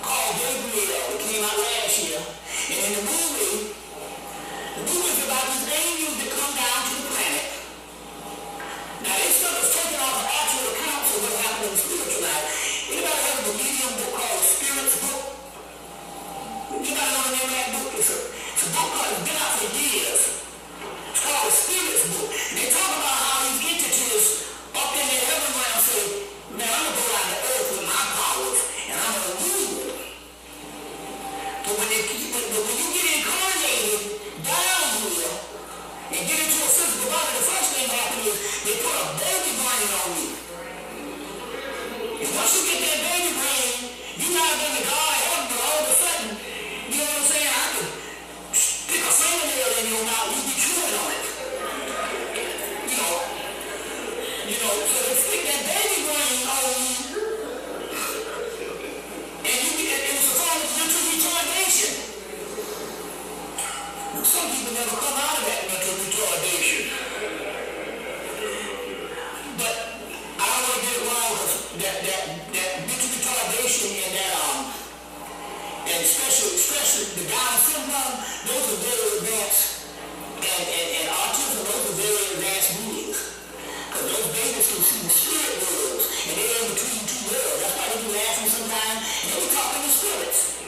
called Gabriel. It came out last year. And in the movie is about these angels that come down to the planet. Now, this stuff is taken off of actual accounts of what happened in the spiritual life. Anybody heard of a medium book called Spirit's Book? Anybody know the name of that book? It's a book called, it's been out for years. It's called The Spirit's Book. And they talk about how these entities up in the heaven realm say, man, I'm going to go out to earth with my powers, and I'm going to rule. But when you get incarnated down here and get into a physical body, the first thing that happens is they put a baby brain on you. And once you get that baby brain, you're not going to God of heaven, but all of a sudden, you know what I'm saying? I could stick a fingernail in your mouth, you'd be chewing on it. So they stick that baby brain on you, and it's a form of mental retardation. Now, some people never come out of that mental retardation. But I don't want to get it wrong, because that mental retardation and especially the Down syndrome, those are very advanced, and autism, those are very advanced beings. Because those babies can see the spirit worlds, and they're in between two worlds. That's why they do ask me sometimes, and they talk in the spirits.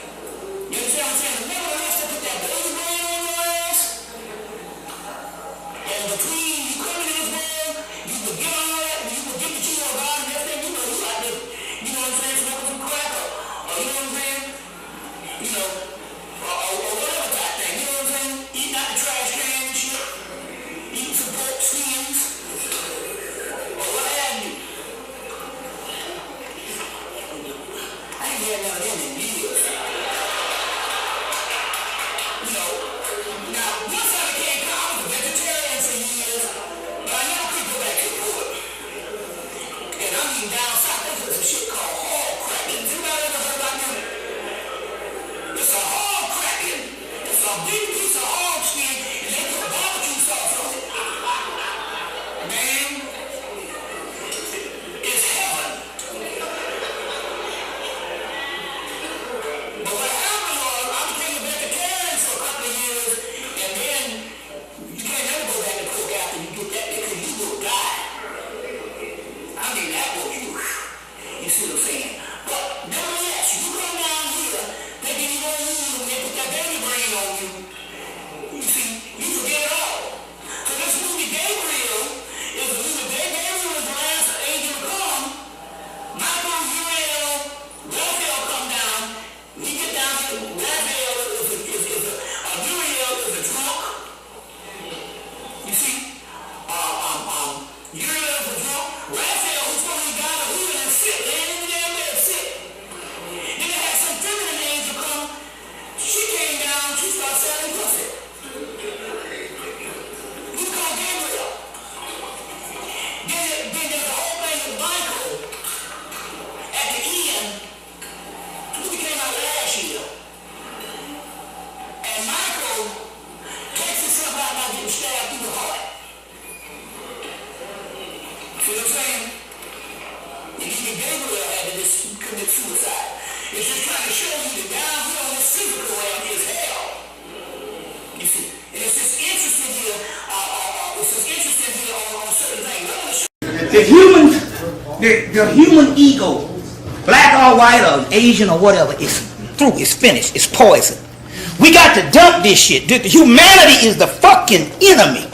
You understand what I'm saying? Nevertheless, they put that baby brain on your ass, and between you coming in this world, you can get on that, and you can get the cheese on God, and everything, you like to, you know what I'm saying, smoking some crack, or you know what I'm saying? Or whatever type thing, you know what I'm saying? Eating out the trash can and shit, eating some pork skins, or what have you. I ain't had none of them in years. Now, once I became I was a vegetarian for years, but I never could go back to pork. And I'm eating down south, there's some shit called hog cracking. Anybody ever heard about them? It's a hog cracking. It's a big piece of hog skin, and they put barbecue sauce on it. Man, it's heaven. But what happened was, I became a vegetarian for a couple of years, and then you can't never go back to cook after you get that, because you will die. I mean, that will you see what I'm saying? But nevertheless, you come down here, thinking you're going to lose, and they put that baby brain on you. You see, you forget it all. So this movie Gabriel is a movie. Gabriel is the last angel to come. Michael, Uriel, Raphael come down. We get down to Raphael Uriel is a drunk. You see, Uriel is a drunk. Raphael, who's supposed to be God of healing, is sick. Laying in the damn bed, sick. Then they had some feminine angel come. She came down, she started selling pussy. We call Gabriel. Then there's a whole thing with Michael at the end. He came out last year. And Michael takes himself out by getting stabbed through the heart. See what I'm saying? And even Gabriel had to just commit suicide. It's just trying to show you that down here on this physical realm is hell. You see? And it's just interesting here, on certain things. The human ego, black or white or Asian or whatever, is through, it's finished, it's poison. We got to dump this shit. Humanity is the fucking enemy.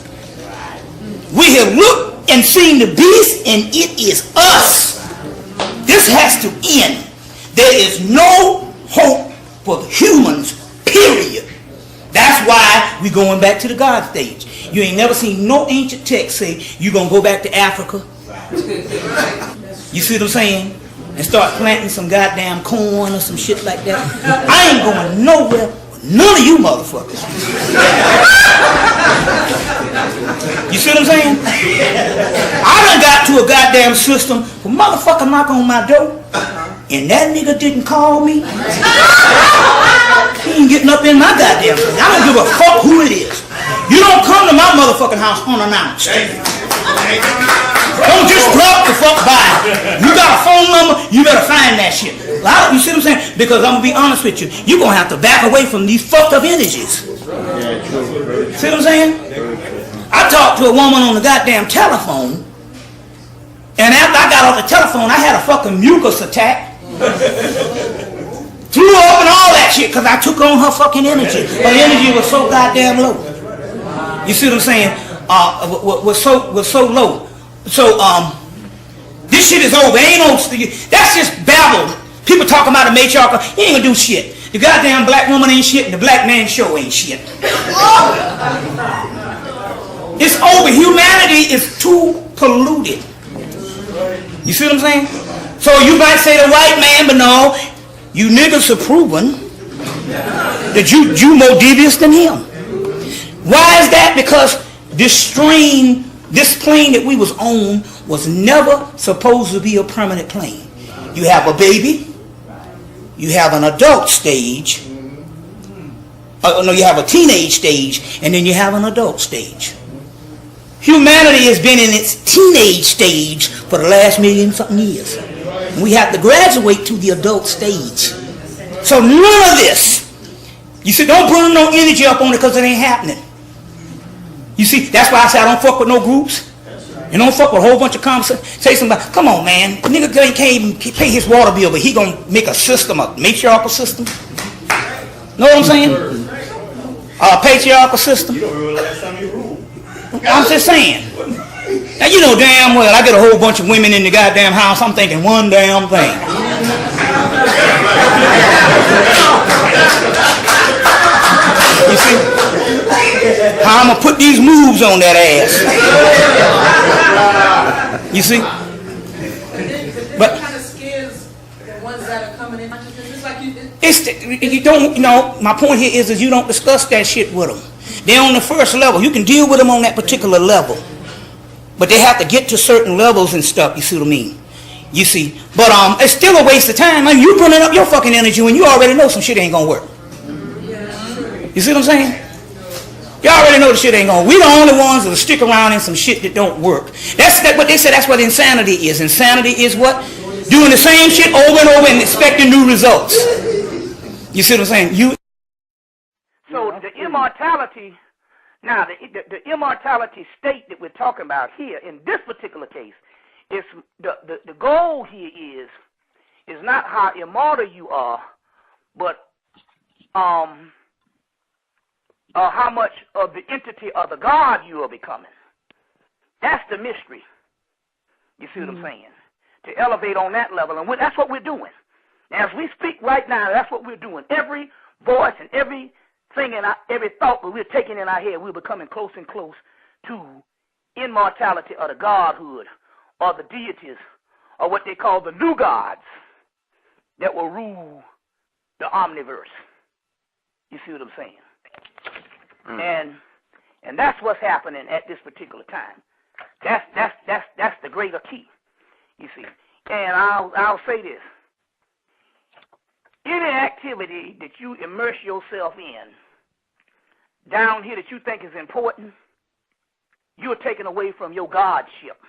We have looked and seen the beast, and it is us. This has to end. There is no hope for the humans, period. That's why we're going back to the God stage. You ain't never seen no ancient text say you're going to go back to Africa. You see what I'm saying? And start planting some goddamn corn or some shit like that. I ain't going nowhere with none of you motherfuckers. You see what I'm saying? I done got to a goddamn system where motherfucker knock on my door and that nigga didn't call me. He ain't getting up in my goddamn place. I don't give a fuck who it is. You don't come to my motherfucking house unannounced. Don't just drop the fuck by. You got a phone number, you better find that shit. You see what I'm saying? Because I'm gonna be honest with you, you're gonna have to back away from these fucked up energies. See what I'm saying? I talked to a woman on the goddamn telephone, and after I got off the telephone, I had a fucking mucus attack. Threw up and all that shit because I took on her fucking energy. Her energy was so goddamn low. You see what I'm saying? Was so low. So this shit is over. Ain't no. That's just babble. People talking about a matriarch. He ain't gonna do shit. The goddamn black woman ain't shit, and the black man show ain't shit. It's over. Humanity is too polluted. You see what I'm saying? So you might say the white man, but no, you niggas are proven that you more devious than him. Why is that? Because this plane that we was on was never supposed to be a permanent plane. You have a baby, you have an adult stage, you have a teenage stage, and then you have an adult stage. Humanity has been in its teenage stage for the last million-something years. We have to graduate to the adult stage. So none of this, you see, don't bring no energy up on it because it ain't happening. You see, that's why I say I don't fuck with no groups. And don't fuck with a whole bunch of conversations. Say something about, come on, man, the nigga can't even pay his water bill, but he gonna make a system, a matriarchal system. Know what I'm saying? A patriarchal system. You don't remember the last time you ruled. I'm just saying. Now you know damn well I get a whole bunch of women in the goddamn house. I'm thinking one damn thing. You see how I'm gonna put these moves on that ass. You see? But kind of scares the ones that are coming in. It's like you don't. You know, my point here is you don't discuss that shit with them. They're on the first level. You can deal with them on that particular level. But they have to get to certain levels and stuff, you see what I mean? You see. But it's still a waste of time. I mean, you putting up your fucking energy when you already know some shit ain't gonna work. You see what I'm saying? You already know the shit ain't gonna. We the only ones that'll stick around in some shit that don't work. That's what they say. That's what insanity is. Insanity is what? Doing the same shit over and over and expecting new results. You see what I'm saying? So the immortality, now the immortality state that we're talking about here in this particular case, is the goal here is not how immortal you are, but how much of the entity of the God you are becoming. That's the mystery. You see what I'm saying? To elevate on that level, and that's what we're doing. As we speak right now, that's what we're doing. Every voice and every thought that we're taking in our head, we're becoming close and close to immortality or the godhood or the deities or what they call the new gods that will rule the omniverse. You see what I'm saying? And that's what's happening at this particular time. That's the greater key. You see, and I'll say this: any activity that you immerse yourself in down here that you think is important, you're taking away from your godship.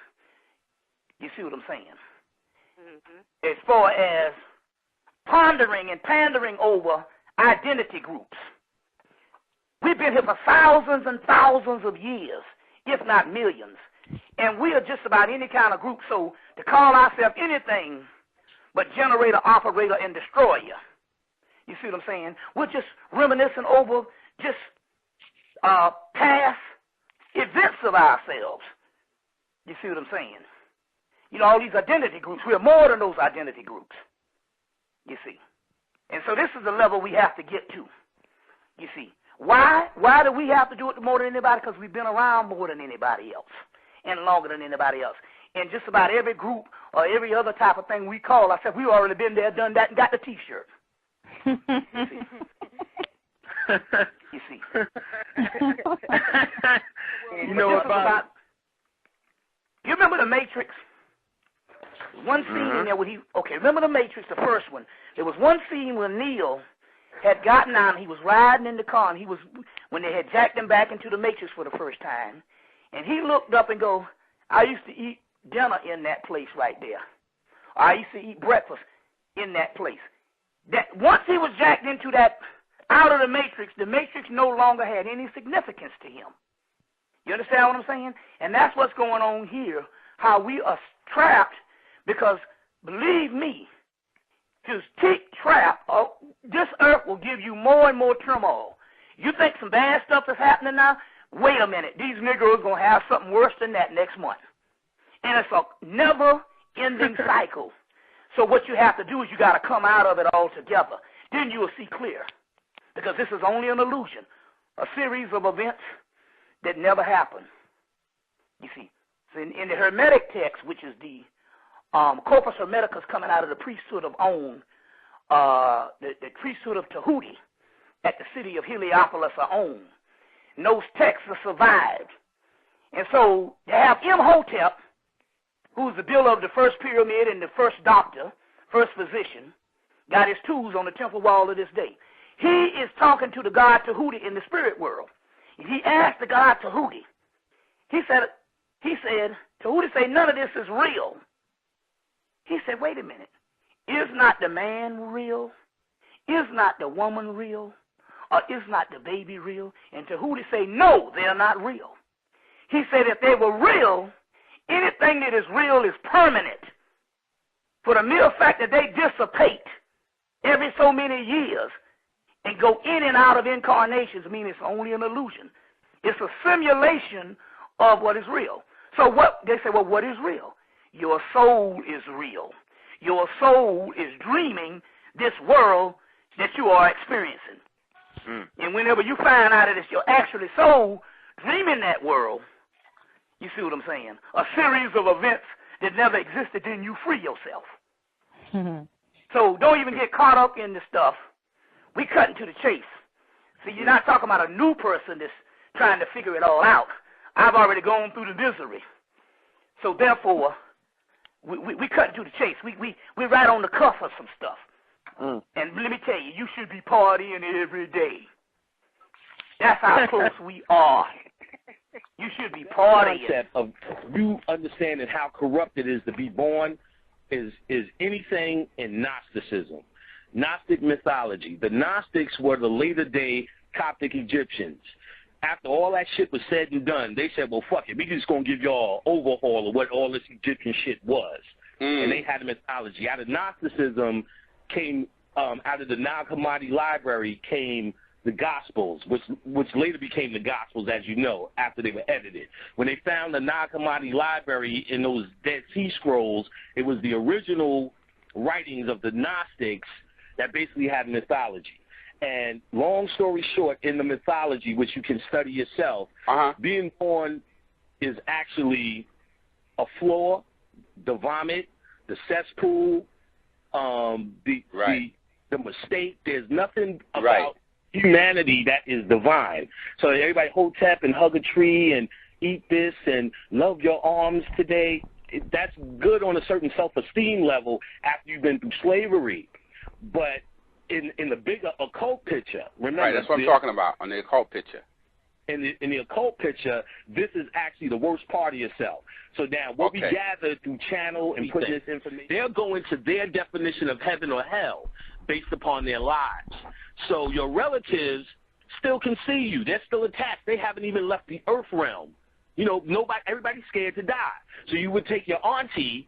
You see what I'm saying? Mm-hmm. As far as pondering and pandering over identity groups. We've been here for thousands and thousands of years, if not millions. And we are just about any kind of group, so to call ourselves anything but generator, operator, and destroyer. You see what I'm saying? We're just reminiscing over just past events of ourselves. You see what I'm saying? You know, all these identity groups, we're more than those identity groups. You see? And so this is the level we have to get to. You see? Why? Why do we have to do it more than anybody? Because we've been around more than anybody else and longer than anybody else. And just about every group or every other type of thing we call, I said, we've already been there, done that, and got the T-shirt. You see? You know about the Matrix? One scene in there where remember the Matrix, the first one. There was one scene where Neo had gotten out and he was riding in the car and when they had jacked him back into the Matrix for the first time, and he looked up and go, I used to eat dinner in that place right there. I used to eat breakfast in that place. That once he was jacked into that, out of the Matrix no longer had any significance to him. You understand what I'm saying? And that's what's going on here, how we are trapped, because believe me, to keep trapped, this earth will give you more and more turmoil. You think some bad stuff is happening now? Wait a minute. These Negroes going to have something worse than that next month. And it's a never-ending cycle. So what you have to do is you got to come out of it altogether. Then you will see clear. Because this is only an illusion, a series of events that never happened. You see. So in the Hermetic text, which is the Corpus Hermeticus coming out of the priesthood of On, the priesthood of Tahuti at the city of Heliopolis or On, and those texts are survived. And so they have Imhotep, who's the builder of the first pyramid and the first doctor, first physician, got his tools on the temple wall to this day. He is talking to the god Tahuti in the spirit world. He asked the god Tahuti. He said, Tahuti said, none of this is real. He said, wait a minute. Is not the man real? Is not the woman real? Or is not the baby real? And Tahuti say, no, they are not real. He said, if they were real, anything that is real is permanent. For the mere fact that they dissipate every so many years and go in and out of incarnations mean it's only an illusion. It's a simulation of what is real. So what they say, well, what is real? Your soul is real. Your soul is dreaming this world that you are experiencing. And whenever you find out that it's your actually soul dreaming that world, you see what I'm saying? A series of events that never existed, then you free yourself. So don't even get caught up in this stuff. We cutting to the chase. See, you're not talking about a new person that's trying to figure it all out. I've already gone through the misery. So therefore, we cutting to the chase. We're right on the cuff of some stuff. And let me tell you, you should be partying every day. That's how close we are. You should be partying. The concept of you understanding how corrupt it is to be born is anything in Gnosticism. Gnostic mythology. The Gnostics were the later-day Coptic Egyptians. After all that shit was said and done, they said, well, fuck it. We just going to give y'all an overhaul of what all this Egyptian shit was. And they had a mythology. Out of Gnosticism came, out of the Nag Hammadi library came the Gospels, which later became the Gospels, as you know, after they were edited. When they found the Nag Hammadi library in those Dead Sea Scrolls, it was the original writings of the Gnostics that basically had mythology. And long story short, in the mythology, which you can study yourself, being born is actually a flaw, the vomit, the cesspool, the mistake. There's nothing about humanity that is divine. So everybody hotep and hug a tree and eat this and love your arms today. That's good on a certain self-esteem level after you've been through slavery. But in the bigger occult picture, remember, that's what I'm talking about, on the occult picture. In the occult picture, this is actually the worst part of yourself. So now, what we gather through channel and putting this information, they're going to their definition of heaven or hell based upon their lives. So your relatives still can see you. They're still attached. They haven't even left the earth realm. You know, everybody's scared to die. So you would take your auntie,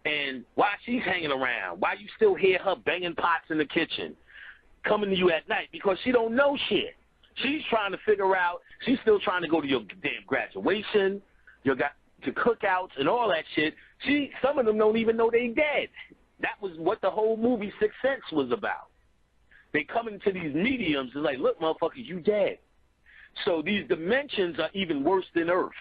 and while she's hanging around, while you still hear her banging pots in the kitchen, coming to you at night because she don't know shit. She's trying to figure out, she's still trying to go to your damn graduation, your cookouts and all that shit. Some of them don't even know they dead. That was what the whole movie Sixth Sense was about. They come into these mediums and like, look, motherfuckers, you dead. So these dimensions are even worse than Earth.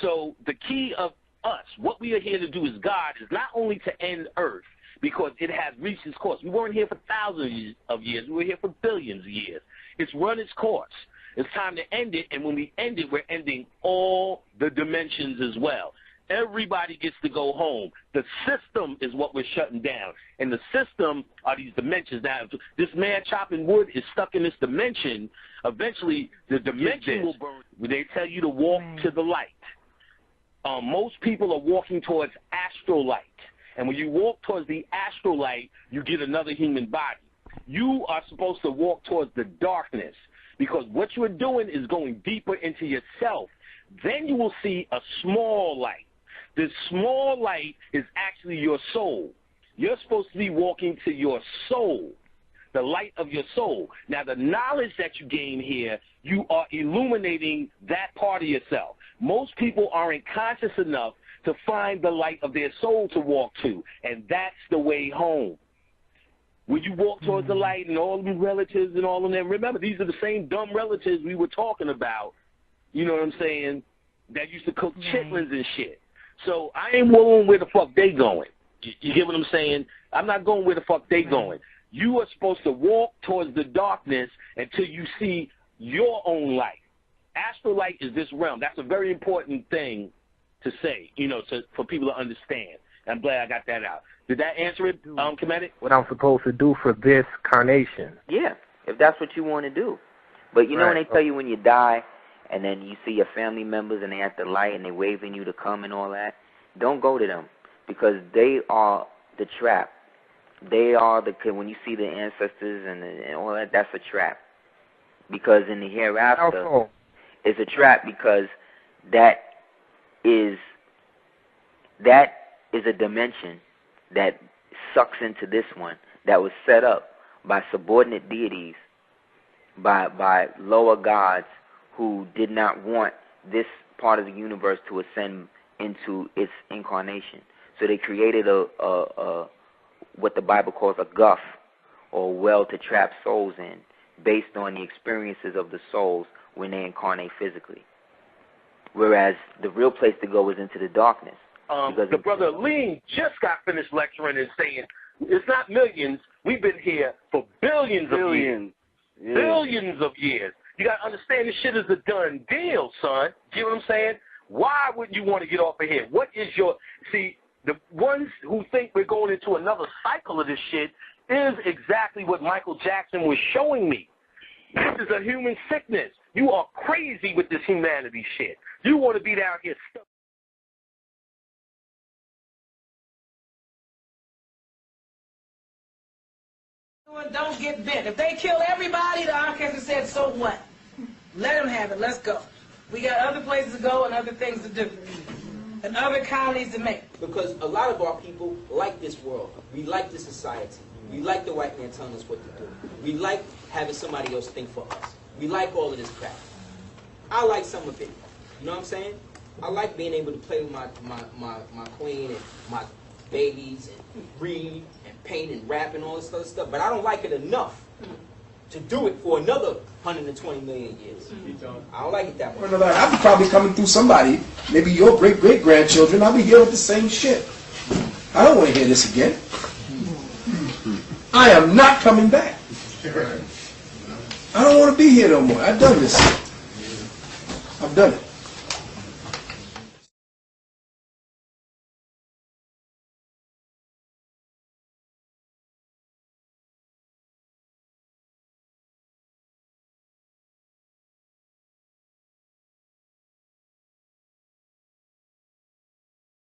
So the key of us, what we are here to do as God, is not only to end Earth, because it has reached its course. We weren't here for thousands of years. We were here for billions of years. It's run its course. It's time to end it, and when we end it, we're ending all the dimensions as well. Everybody gets to go home. The system is what we're shutting down. And the system are these dimensions. Now, if this man chopping wood is stuck in this dimension, eventually the dimension will burn. They tell you to walk to the light. Most people are walking towards astral light. And when you walk towards the astral light, you get another human body. You are supposed to walk towards the darkness, because what you're doing is going deeper into yourself. Then you will see a small light. This small light is actually your soul. You're supposed to be walking to your soul, the light of your soul. Now, the knowledge that you gain here, you are illuminating that part of yourself. Most people aren't conscious enough to find the light of their soul to walk to, and that's the way home. When you walk towards the light and all the relatives and all of them, remember, these are the same dumb relatives we were talking about, you know what I'm saying, that used to cook chitlins and shit. So I ain't going where the fuck they going. You get what I'm saying? I'm not going where the fuck they going. You are supposed to walk towards the darkness until you see your own light. Astral light is this realm. That's a very important thing to say, you know, for people to understand. I'm glad I got that out. Did that answer it, Hemmitt? What I'm supposed to do for this carnation? Yeah, if that's what you want to do. But you know when they tell you when you die, and then you see your family members and they at the light and they waving you to come and all that, don't go to them, because they are the trap. They are when you see the ancestors and all that, that's a trap. Because in the hereafter, it's a trap, because that is a dimension that sucks into this one, that was set up by subordinate deities, by lower gods who did not want this part of the universe to ascend into its incarnation. So they created a what the Bible calls a guff, or a well to trap souls in, based on the experiences of the souls when they incarnate physically. Whereas the real place to go is into the darkness. The brother Lean just got finished lecturing and saying, it's not millions, we've been here for billions of years. Yeah. Billions of years. You got to understand this shit is a done deal, son. You know what I'm saying? Why wouldn't you want to get off of here? What is your... See, the ones who think we're going into another cycle of this shit is exactly what Michael Jackson was showing me. This is a human sickness. You are crazy with this humanity shit. You want to be down here stuck. Don't get bent. If they kill everybody, the orchestra said, so what? Let them have it. Let's go. We got other places to go and other things to do. And other colonies to make. Because a lot of our people like this world. We like this society. We like the white man telling us what to do. We like having somebody else think for us. We like all of this crap. I like some of it. You know what I'm saying? I like being able to play with my queen and my babies and read and paint and rap and all this other stuff. But I don't like it enough to do it for another 120 million years. I don't like it that much. I'll be probably coming through somebody, maybe your great-great-grandchildren. I'll be hearing the same shit. I don't want to hear this again. I am not coming back. I don't want to be here no more. I've done this. I've done it.